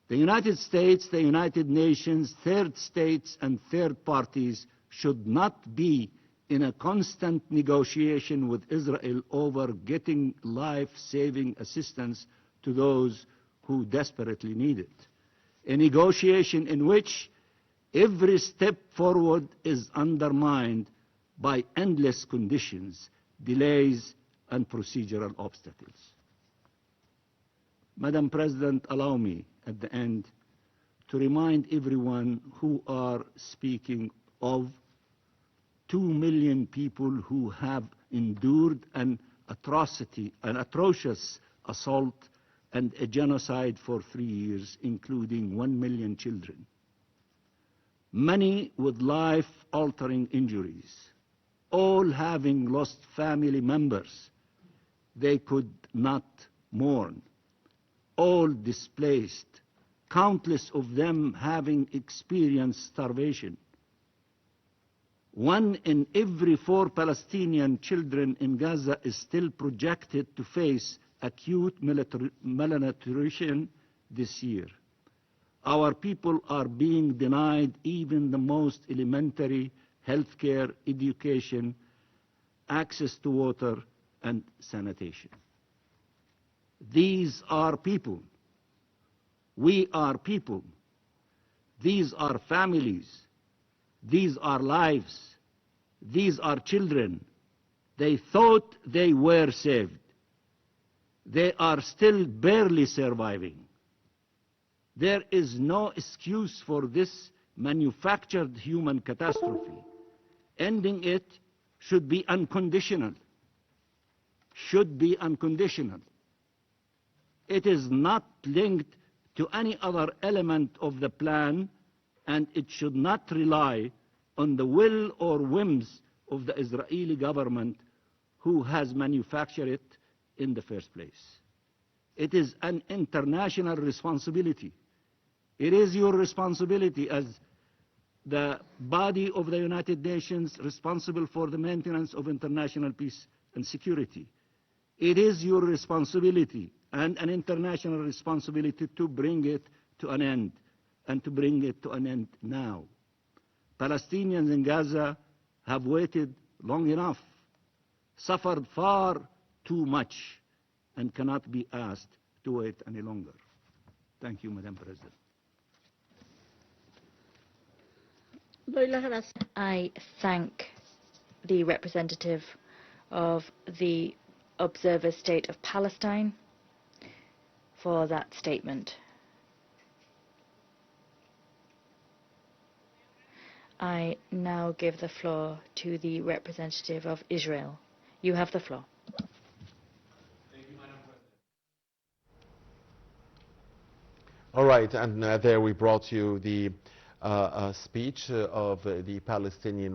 The United States, the United Nations, third states, and third parties should not be in a constant negotiation with Israel over getting life-saving assistance to those who desperately need it. A negotiation in which every step forward is undermined by endless conditions, delays, and procedural obstacles. Madam President, allow me at the end to remind everyone who are speaking of 2 million people who have endured an atrocious assault and a genocide for 3 years, including 1 million children. Many with life-altering injuries, all having lost family members they could not mourn, all displaced, countless of them having experienced starvation. 1 in every 4 Palestinian children in Gaza is still projected to face acute malnutrition this year. Our people are being denied even the most elementary health care, education, access to water, and sanitation. These are people. We are people. These are families. These are lives. These are children. They thought they were saved. They are still barely surviving. There is no excuse for this manufactured human catastrophe. Ending it should be unconditional. Should be unconditional. It is not linked to any other element of the plan, and it should not rely on the will or whims of the Israeli government who has manufactured it in the first place. It is an international responsibility. It is your responsibility as the body of the United Nations responsible for the maintenance of international peace and security. It is your responsibility and an international responsibility to bring it to an end, and to bring it to an end now. Palestinians in Gaza have waited long enough, suffered far too much, and cannot be asked to wait any longer. Thank you, Madam President. I thank the representative of the Observer State of Palestine for that statement. I now give the floor to the representative of Israel. You have the floor. Thank you, Madam President. All right, and there we brought you the speech of the Palestinian